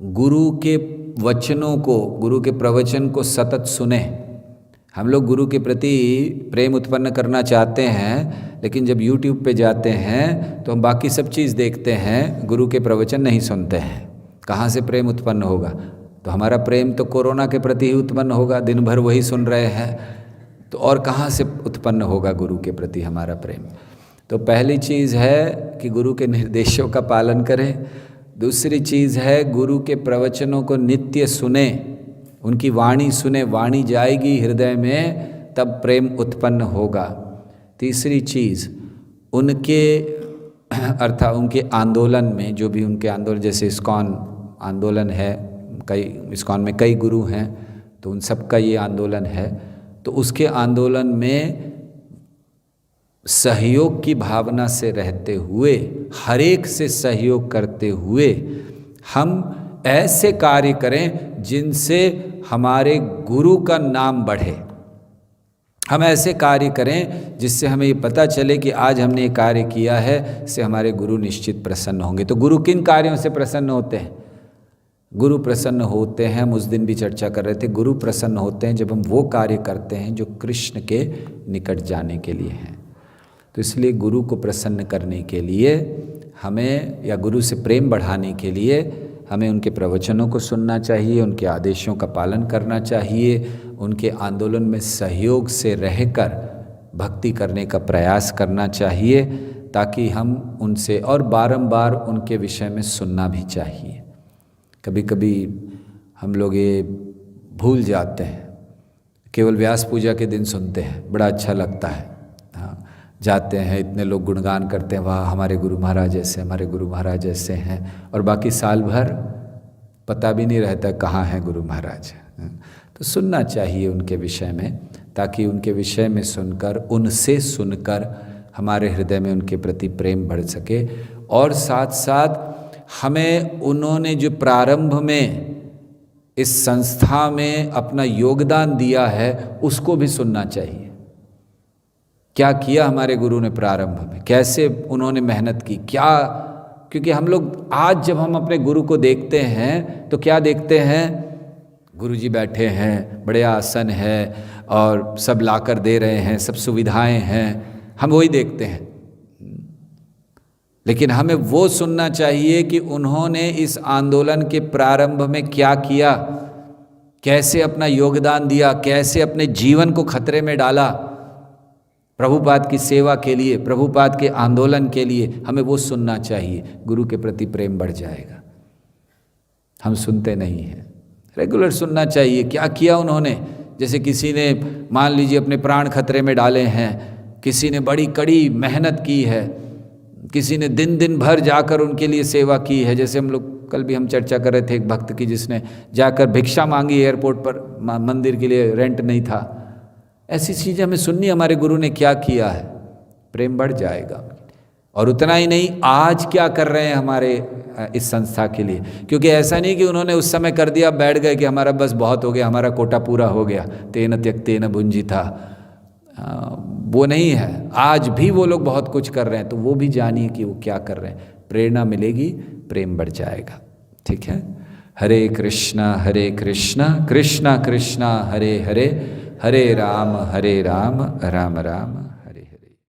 Speaker 1: गुरु के वचनों को, गुरु के प्रवचन को सतत सुने। हम लोग गुरु के प्रति प्रेम उत्पन्न करना चाहते हैं, लेकिन जब YouTube पे जाते हैं तो हम बाकी सब चीज़ देखते हैं, गुरु के प्रवचन नहीं सुनते हैं। कहाँ से प्रेम उत्पन्न होगा? तो हमारा प्रेम तो कोरोना के प्रति ही उत्पन्न होगा, दिन भर वही सुन रहे हैं, तो और कहाँ से उत्पन्न होगा गुरु के प्रति हमारा प्रेम? तो पहली चीज़ है कि गुरु के निर्देशों का पालन करें। दूसरी चीज़ है गुरु के प्रवचनों को नित्य सुने, उनकी वाणी सुने, वाणी जाएगी हृदय में तब प्रेम उत्पन्न होगा। तीसरी चीज़, उनके अर्थात उनके आंदोलन में, जो भी उनके आंदोलन, जैसे इस्कॉन आंदोलन है, कई इस्कॉन में कई गुरु हैं, तो उन सब का ये आंदोलन है, तो उसके आंदोलन में सहयोग की भावना से रहते हुए, हर एक से सहयोग करते हुए हम ऐसे कार्य करें जिनसे हमारे गुरु का नाम बढ़े। हम ऐसे कार्य करें जिससे हमें ये पता चले कि आज हमने ये कार्य किया है, इससे हमारे गुरु निश्चित प्रसन्न होंगे। तो गुरु किन कार्यों से प्रसन्न होते हैं? गुरु प्रसन्न होते हैं, हम उस दिन भी चर्चा कर रहे थे, गुरु प्रसन्न होते हैं जब हम वो कार्य करते हैं जो कृष्ण के निकट जाने के लिए हैं। तो इसलिए गुरु को प्रसन्न करने के लिए हमें, या गुरु से प्रेम बढ़ाने के लिए हमें उनके प्रवचनों को सुनना चाहिए, उनके आदेशों का पालन करना चाहिए, उनके आंदोलन में सहयोग से रहकर भक्ति करने का प्रयास करना चाहिए, ताकि हम उनसे, और बारंबार उनके विषय में सुनना भी चाहिए। कभी कभी हम लोग ये भूल जाते हैं, केवल व्यास पूजा के दिन सुनते हैं, बड़ा अच्छा लगता है, हाँ, जाते हैं, इतने लोग गुणगान करते हैं, वाह हमारे गुरु महाराज ऐसे, हमारे गुरु महाराज ऐसे हैं, और बाकी साल भर पता भी नहीं रहता कहाँ हैं गुरु महाराज। तो सुनना चाहिए उनके विषय में, ताकि उनके विषय में सुनकर, उनसे सुनकर हमारे हृदय में उनके प्रति प्रेम बढ़ सके। और साथ साथ हमें उन्होंने जो प्रारंभ में इस संस्था में अपना योगदान दिया है उसको भी सुनना चाहिए। क्या किया हमारे गुरु ने प्रारंभ में, कैसे उन्होंने मेहनत की, क्या, क्योंकि हम लोग आज जब हम अपने गुरु को देखते हैं तो क्या देखते हैं, गुरुजी बैठे हैं, बड़े आसन है और सब लाकर दे रहे हैं, सब सुविधाएं हैं, हम वही देखते हैं। लेकिन हमें वो सुनना चाहिए कि उन्होंने इस आंदोलन के प्रारंभ में क्या किया, कैसे अपना योगदान दिया, कैसे अपने जीवन को खतरे में डाला, प्रभुपाद की सेवा के लिए, प्रभुपाद के आंदोलन के लिए हमें वो सुनना चाहिए। गुरु के प्रति प्रेम बढ़ जाएगा। हम सुनते नहीं हैं, रेगुलर सुनना चाहिए क्या किया उन्होंने। जैसे किसी ने मान लीजिए अपने प्राण खतरे में डाले हैं, किसी ने बड़ी कड़ी मेहनत की है, किसी ने दिन दिन भर जाकर उनके लिए सेवा की है। जैसे हम लोग कल भी हम चर्चा कर रहे थे एक भक्त की जिसने जाकर भिक्षा मांगी एयरपोर्ट पर, मंदिर के लिए रेंट नहीं था। ऐसी चीज़ें हमें सुननी, हमारे गुरु ने क्या किया है, प्रेम बढ़ जाएगा। और उतना ही नहीं, आज क्या कर रहे हैं हमारे इस संस्था के लिए, क्योंकि ऐसा नहीं कि उन्होंने उस समय कर दिया, बैठ गए कि हमारा बस बहुत हो गया, हमारा कोटा पूरा हो गया, तेन त्यक्तेन भुंजिता, वो नहीं है। आज भी वो लोग बहुत कुछ कर रहे हैं, तो वो भी जानिए कि वो क्या कर रहे हैं। प्रेरणा मिलेगी, प्रेम बढ़ जाएगा। ठीक है। हरे कृष्णा कृष्णा कृष्णा हरे हरे, हरे राम राम राम